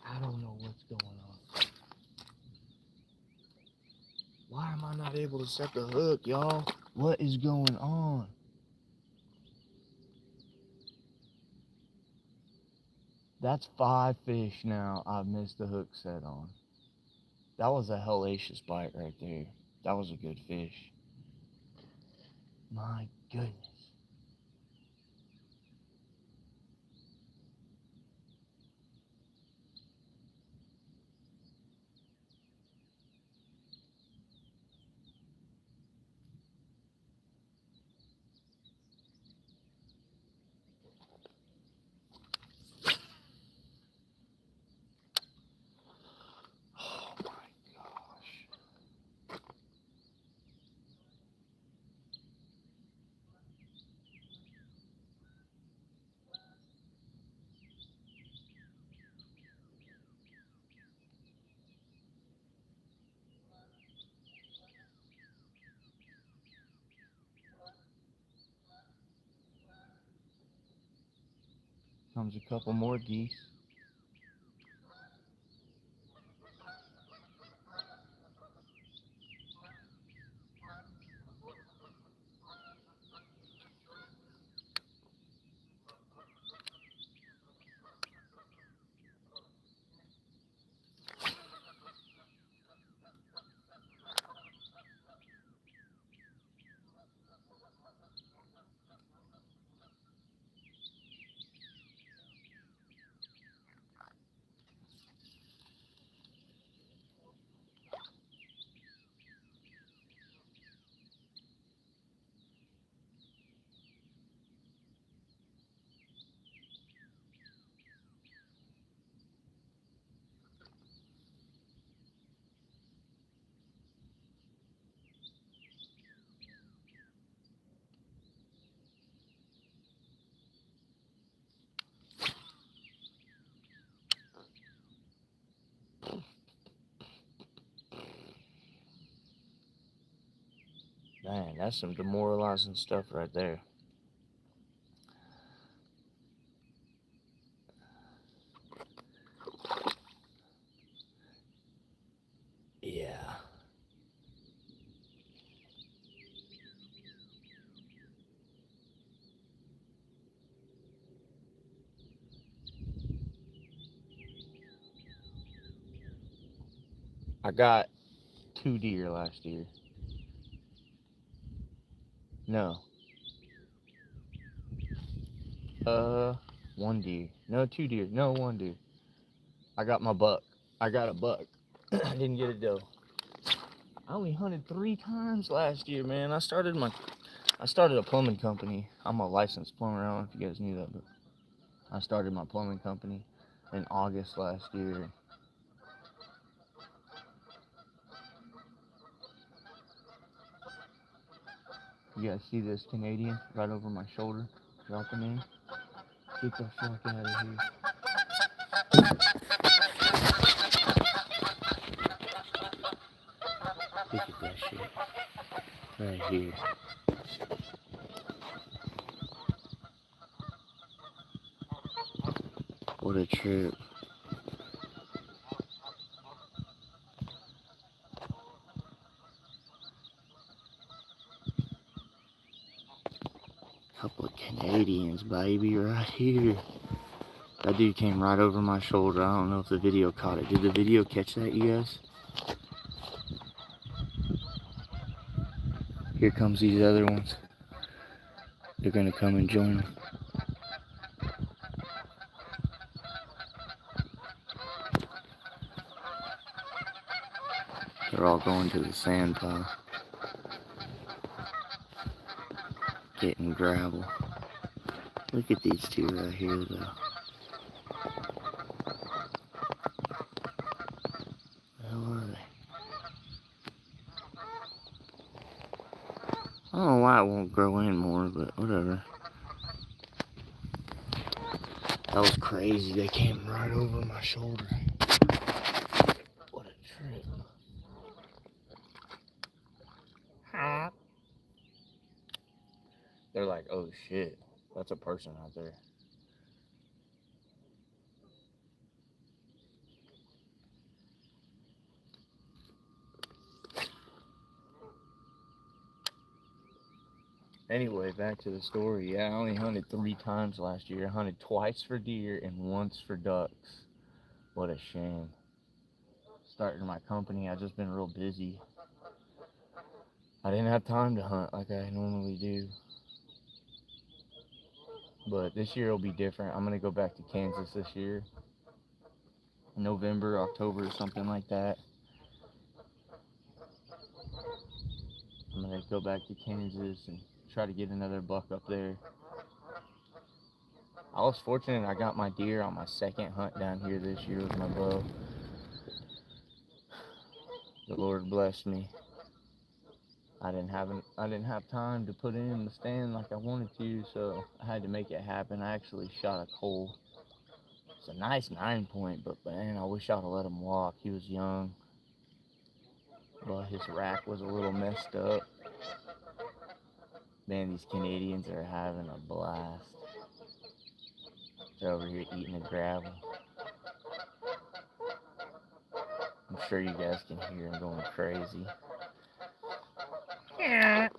I don't know what's going on. Why am I not able to set the hook, y'all? What is going on? That's 5 fish now I've missed the hook set on. That was a hellacious bite right there. That was a good fish. My goodness. Oh my gosh. Comes a couple more geese. Man, that's some demoralizing stuff right there. Yeah. I got 2 deer last year. No. 1 deer. No, 2 deer. No, 1 deer. I got my buck. I got a buck. I didn't get a doe. I only hunted 3 times last year, man. I started a plumbing company. I'm a licensed plumber. I don't know if you guys knew that, but I started my plumbing company in August last year. You guys see this Canadian right over my shoulder dropping in? Get the fuck out of here. Look at that shit. Right here. What a trip. Couple of Canadians, baby, right here. That dude came right over my shoulder. I don't know if the video caught it. Did the video catch that, you guys? Here comes these other ones. They're gonna come and join them. They're all going to the sand pile. Getting gravel. Look at these two right here, though. How are they? I don't know why it won't grow in more, but whatever. That was crazy. They came right over my shoulder. What a trip. They're like, oh shit, that's a person out there. Anyway, back to the story. Yeah, I only hunted 3 times last year. I hunted twice for deer and once for ducks. What a shame. Starting my company, I've just been real busy. I didn't have time to hunt like I normally do. But this year will be different. I'm going to go back to Kansas this year. November, October, something like that. I'm going to go back to Kansas and try to get another buck up there. I was fortunate I got my deer on my second hunt down here this year with my bow. The Lord blessed me. I didn't have time to put in the stand like I wanted to, so I had to make it happen. I actually shot a coal. It's a nice 9-point, but man, I wish I'd have let him walk. He was young, but his rack was a little messed up. Man, these Canadians are having a blast. They're over here eating the gravel. I'm sure you guys can hear them going crazy. Yeah.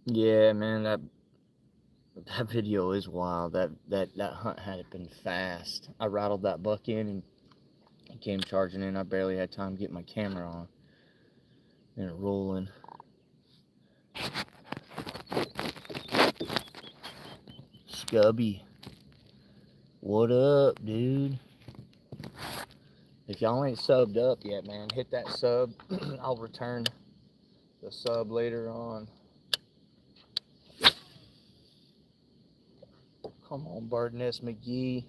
Yeah, man, that video is wild. That hunt had been fast. I rattled that buck in and he came charging in. I barely had time to get my camera on and rolling. Scubby, what up, dude? If y'all ain't subbed up yet, man, hit that sub. I'll return the sub later on. Come on, Bird Nest McGee.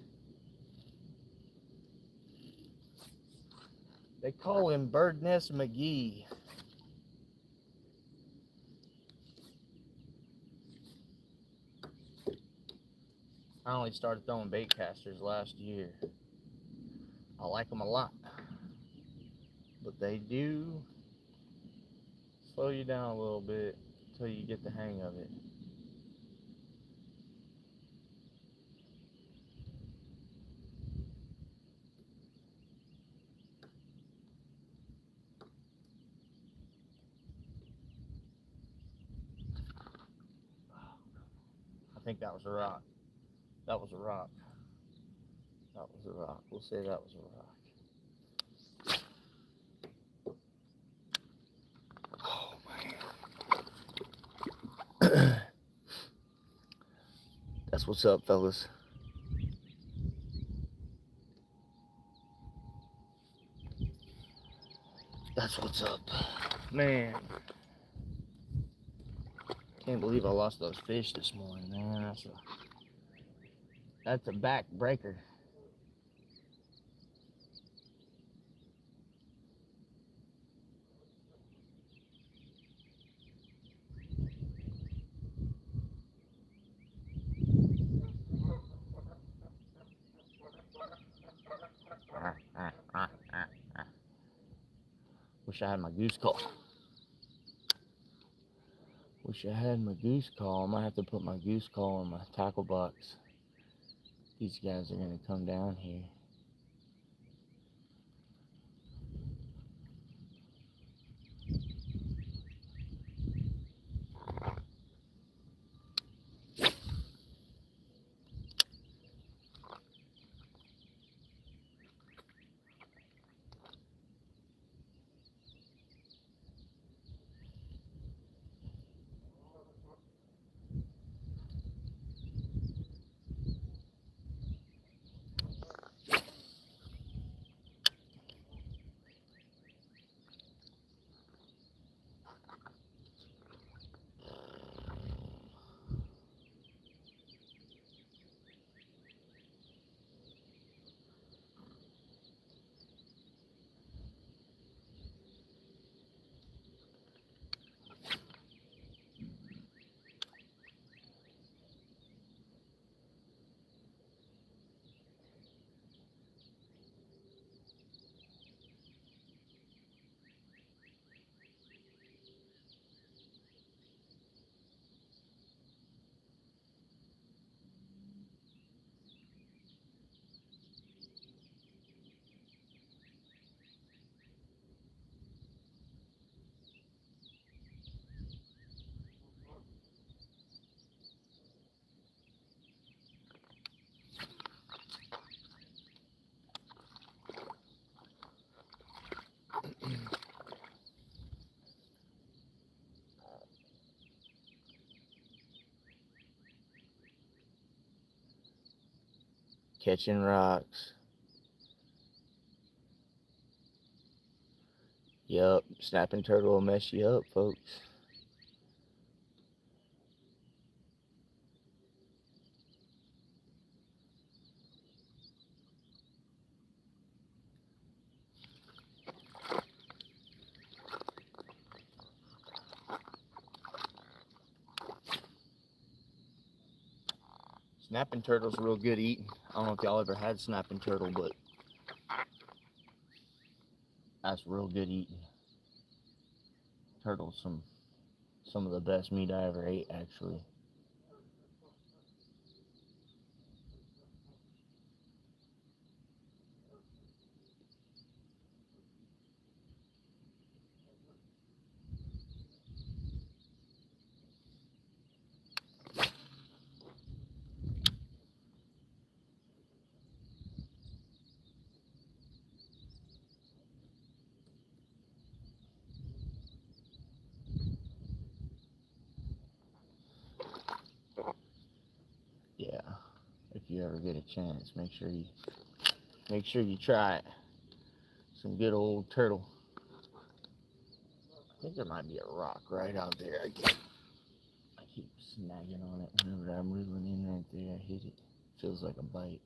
They call him Bird Nest McGee. I only started throwing bait casters last year. I like them a lot, but they do slow you down a little bit until you get the hang of it. I think that was a rock. That was a rock. That was a rock. We'll say that was a rock. Oh, man. That's what's up, fellas. That's what's up. Man. Can't believe I lost those fish this morning, man. That's a backbreaker. Wish I had my goose call. Wish I had my goose call. I might have to put my goose call in my tackle box. These guys are gonna come down here. Catching rocks. Yup, snapping turtle will mess you up, folks. Snapping turtle's real good eating. I don't know if y'all ever had snapping turtle, but that's real good eating. Turtle's some of the best meat I ever ate, actually. you ever get a chance. Make sure you try it. Some good old turtle. I think there might be a rock right out there. I keep snagging on it whenever I'm reeling in right there. I hit it. Feels like a bite.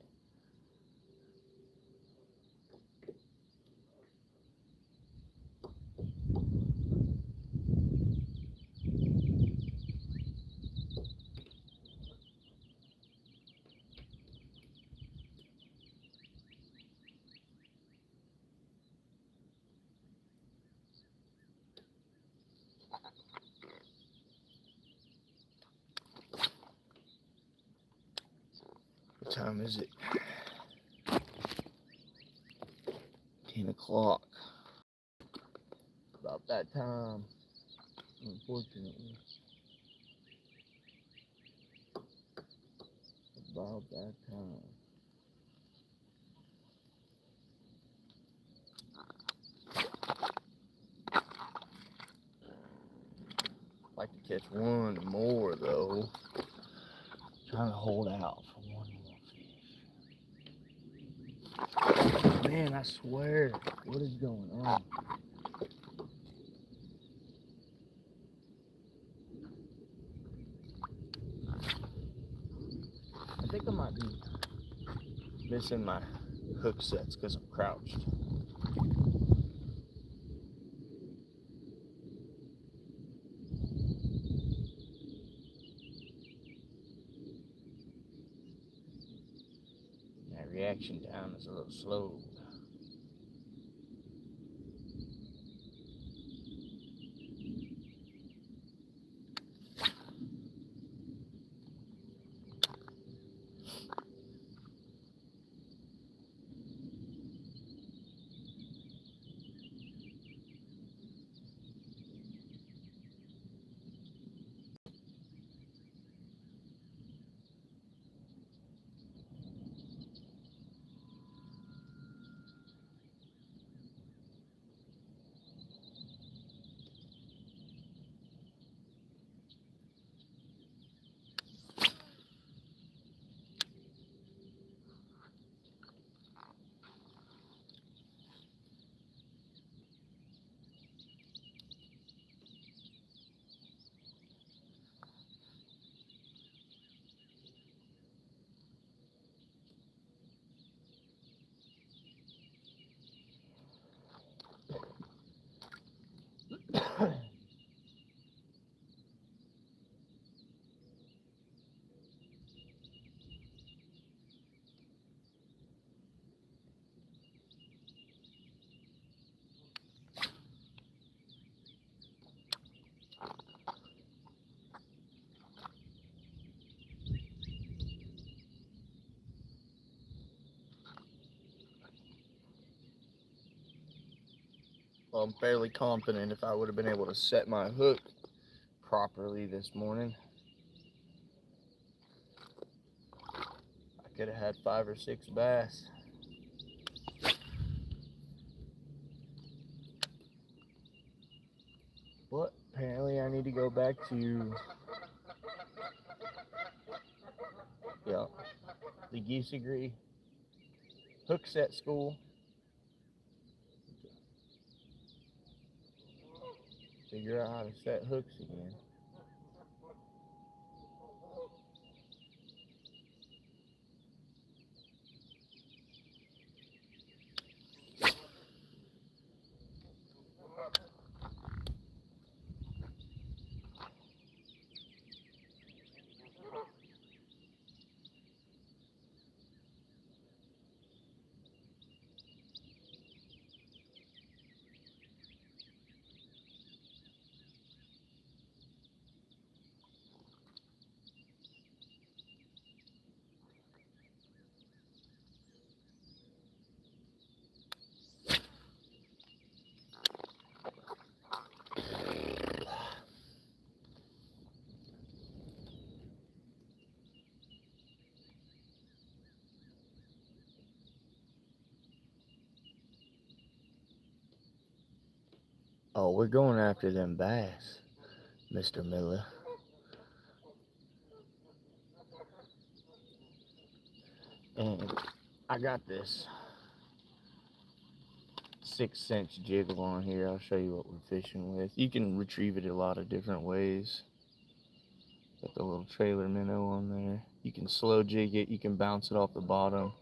What time is it? 10 o'clock. About that time, unfortunately. About that time. Like to catch one more though. Trying to hold out for one more fish. Man, I swear, what is going on? I think I might be missing my hook sets because I'm crouched. That reaction time is a little slow. Well, I'm fairly confident if I would have been able to set my hook properly this morning, I could have had 5 or 6 bass. But apparently I need to go back to the Geese Agree hook set school. Figure out how to set hooks again. Oh, we're going after them bass, Mr. Miller. I got this 6-inch jiggle on here. I'll show you what we're fishing with. You can retrieve it a lot of different ways. Got the little trailer minnow on there. You can slow jig it. You can bounce it off the bottom.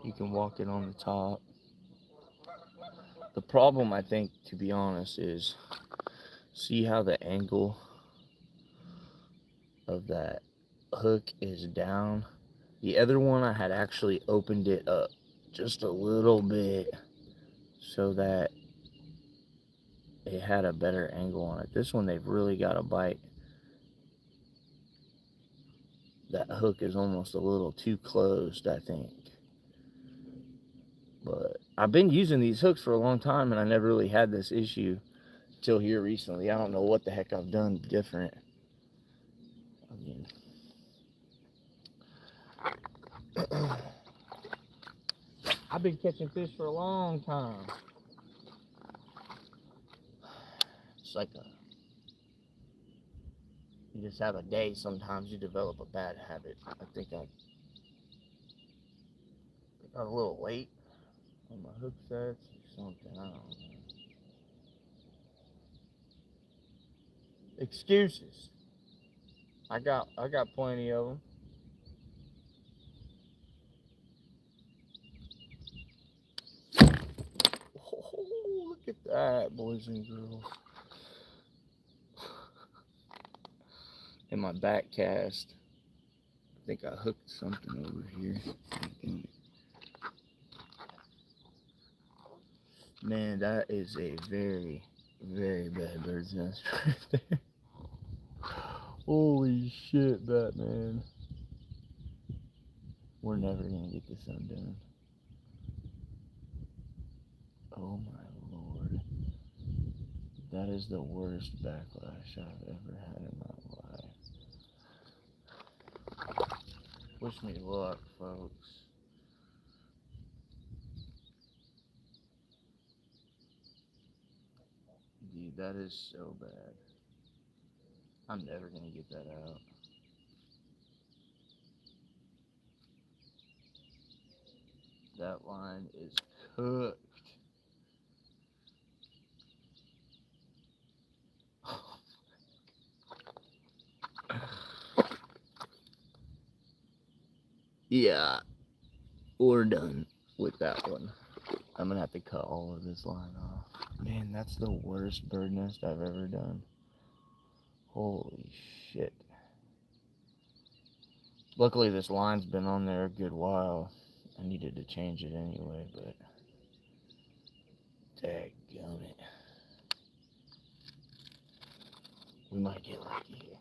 You can walk it on the top. The problem, I think, to be honest, is see how the angle of that hook is down. The other one, I had actually opened it up just a little bit so that it had a better angle on it. This one, they've really got a bite. That hook is almost a little too closed, I think. But I've been using these hooks for a long time, and I never really had this issue till here recently. I don't know what the heck I've done different. I mean, I've been catching fish for a long time. It's like you just have a day, sometimes you develop a bad habit. I think I got a little late on my hook sets or something, I don't know. Excuses. I got plenty of them. Oh, look at that, boys and girls. In my back cast, I think I hooked something over here. Man, that is a very, very bad bird's nest right there. Holy shit, Batman. We're never gonna get this undone. Oh my lord. That is the worst backlash I've ever had in my life. Wish me luck, folks. Dude, that is so bad. I'm never gonna get that out. That line is cooked. Yeah, we're done with that one. I'm gonna have to cut all of this line off. Man, that's the worst bird nest I've ever done. Holy shit. Luckily this line's been on there a good while. I needed to change it anyway, but daggone it. We might get lucky here.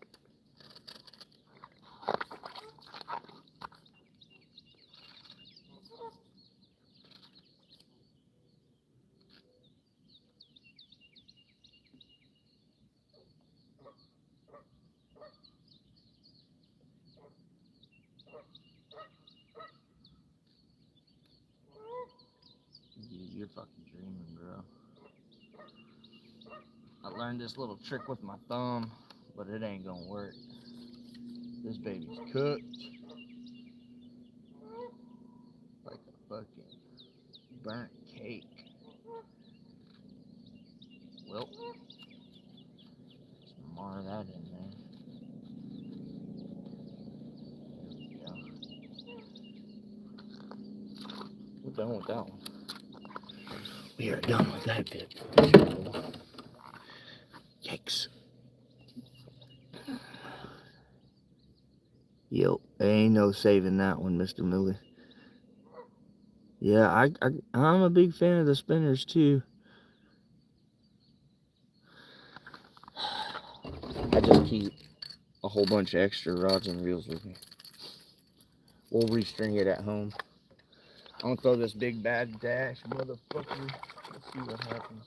You're fucking dreaming, bro. I learned this little trick with my thumb, but it ain't gonna work. This baby's cooked. Like a fucking burnt cake. Well, let's mar that in there. There we go. We're done with that one. We are done with that bit. Yikes. Yo, ain't no saving that one, Mr. Miller. Yeah, I'm a big fan of the spinners too. I just keep a whole bunch of extra rods and reels with me. We'll restring it at home. I'm gonna throw this big bad dash motherfucker. Let's see what happens.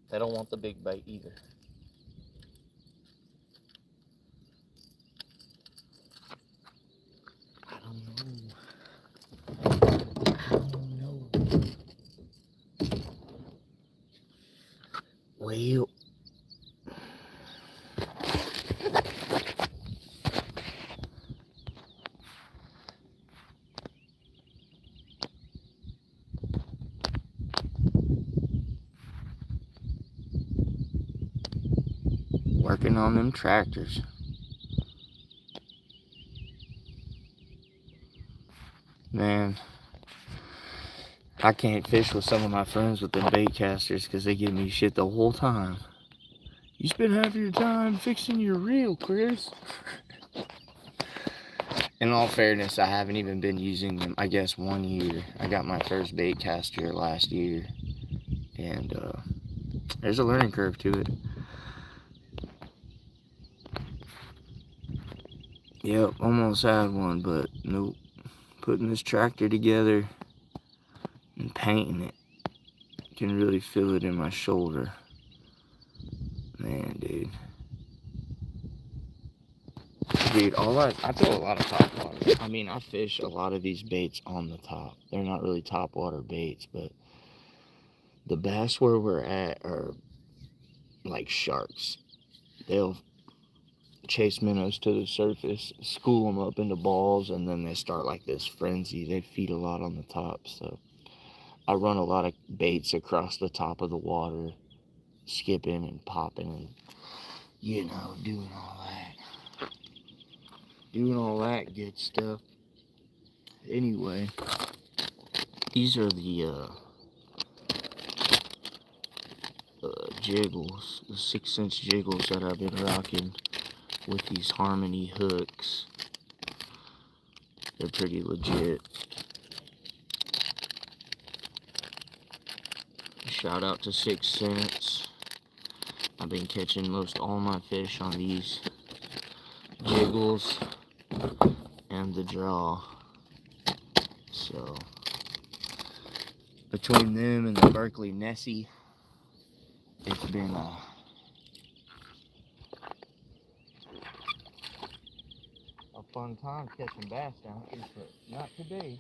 They don't want the big bite either. I don't know. Well, working on them tractors. Man, I can't fish with some of my friends with them bait casters because they give me shit the whole time. You spend half of your time fixing your reel, Chris. In all fairness, I haven't even been using them, I guess, 1 year. I got my first bait caster last year. And there's a learning curve to it. Yep, almost had one, but nope. Putting this tractor together and painting it, can really feel it in my shoulder. Man, dude. Dude, I throw a lot of top water. I mean, I fish a lot of these baits on the top. They're not really top water baits, but the bass where we're at are like sharks. They'll chase minnows to the surface, school them up into balls, and then they start like this frenzy. They feed a lot on the top, so I run a lot of baits across the top of the water, skipping and popping and, doing all that. Doing all that good stuff. Anyway, these are the jiggles, the 6-inch jiggles that I've been rocking with these Harmony hooks. They're pretty legit. Shout out to 6 Cents. I've been catching most all my fish on these jiggles and the draw. So between them and the Berkeley Nessie, it's been a fun time catching bass down here, but not today.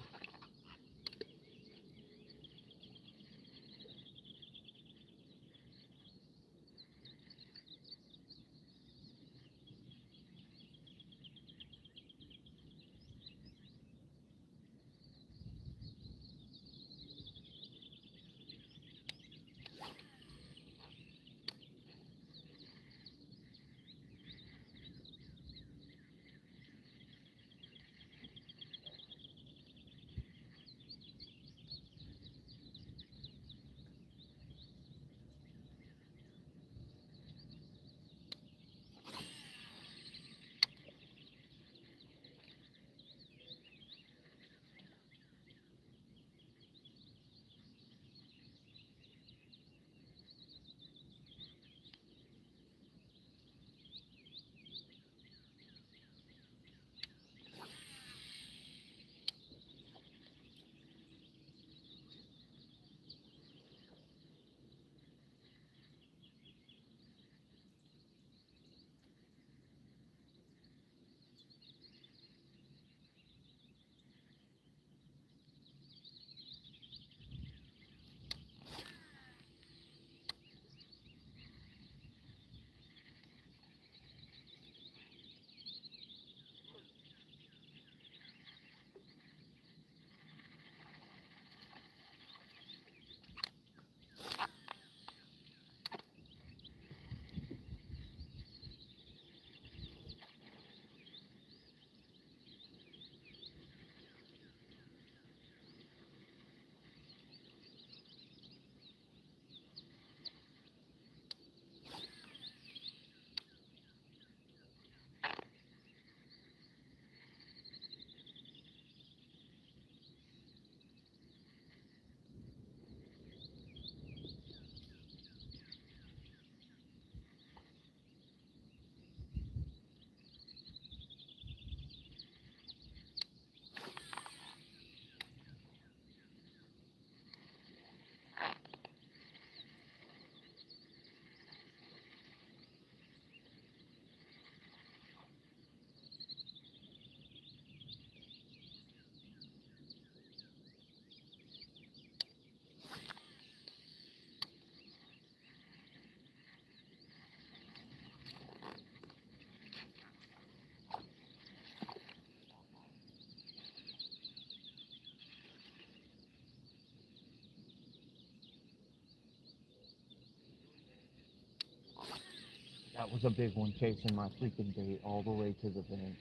That was a big one, chasing my freaking bait all the way to the bank.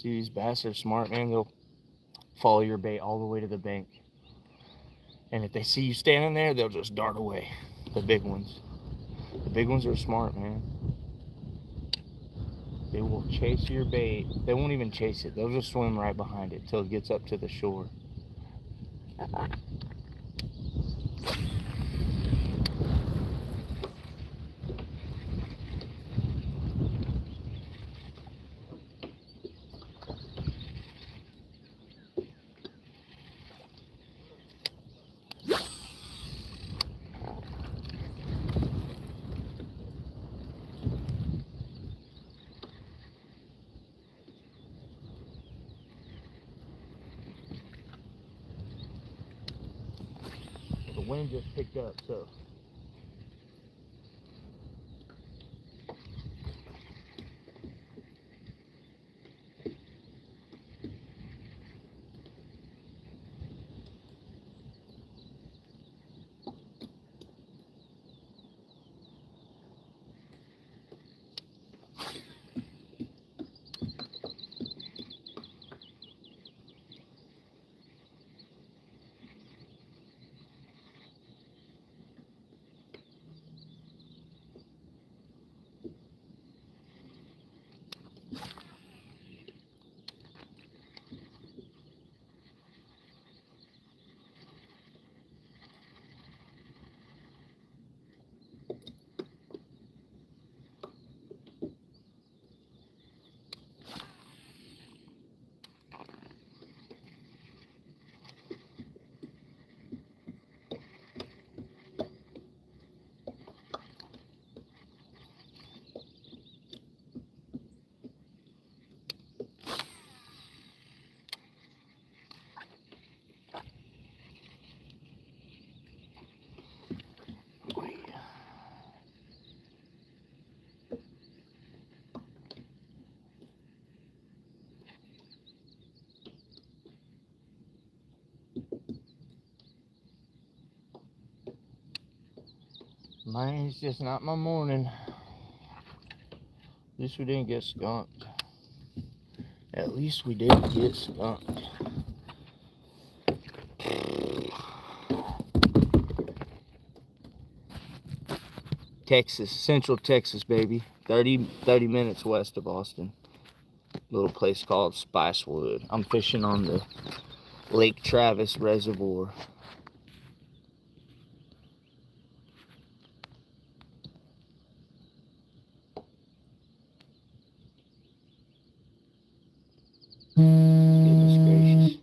See, these bass are smart, man. They'll follow your bait all the way to the bank. And if they see you standing there, they'll just dart away. The big ones. The big ones are smart, man. They will chase your bait. They won't even chase it. They'll just swim right behind it till it gets up to the shore. The wind just picked up, so mine's just not my morning. At least we didn't get skunked. At least we didn't get skunked. Texas, Central Texas, baby. 30 minutes west of Austin. Little place called Spicewood. I'm fishing on the Lake Travis Reservoir. Goodness gracious.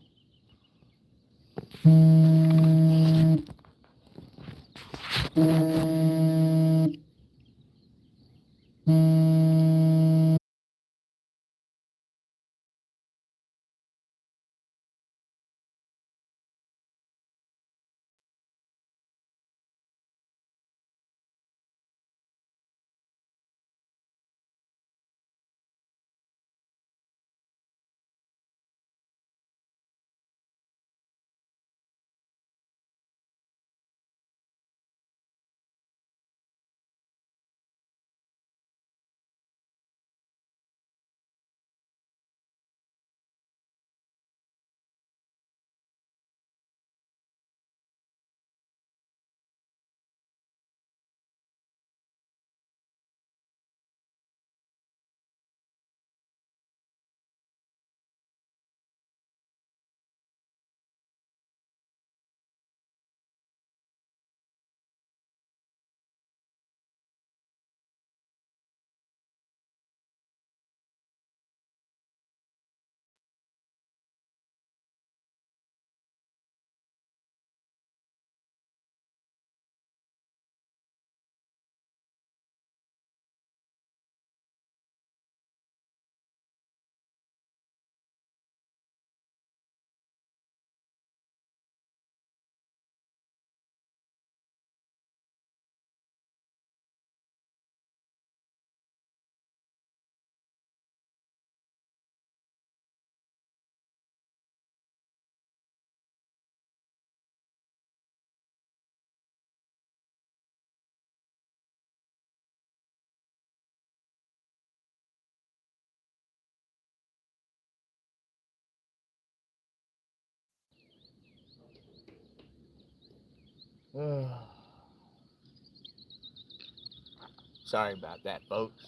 Sorry about that, folks.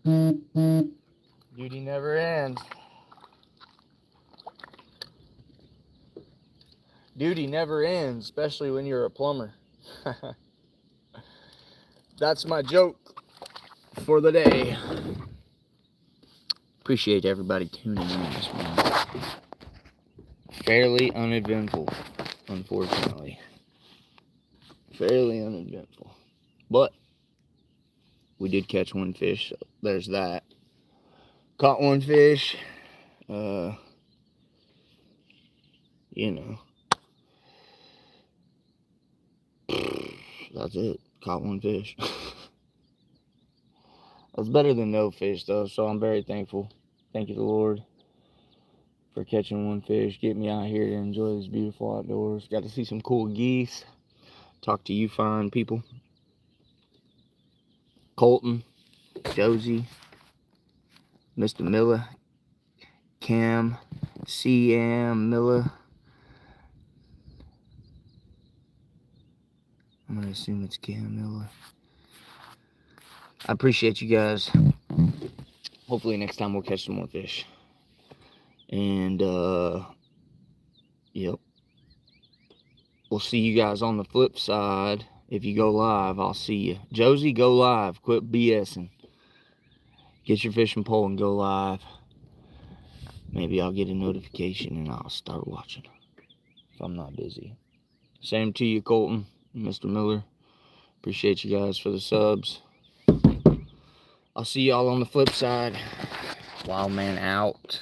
Duty never ends. Duty never ends, especially when you're a plumber. That's my joke for the day. Appreciate everybody tuning in this morning. Fairly uneventful, unfortunately. Fairly uneventful. But we did catch one fish, so there's that. Caught one fish. You know. That's it. Caught one fish. That's better than no fish, though, so I'm very thankful. Thank you, the Lord, for catching one fish, getting me out here to enjoy this beautiful outdoors. Got to see some cool geese. Talk to you fine people. Colton, Josie, Mr. Miller, Cam, CM Miller. I'm going to assume it's Cam Miller. I appreciate you guys. Hopefully next time we'll catch some more fish. And, yep. We'll see you guys on the flip side. If you go live, I'll see you. Josie, go live. Quit BSing. Get your fishing pole and go live. Maybe I'll get a notification and I'll start watching if I'm not busy. Same to you, Colton, Mr. Miller. Appreciate you guys for the subs. I'll see y'all on the flip side. Wildman out.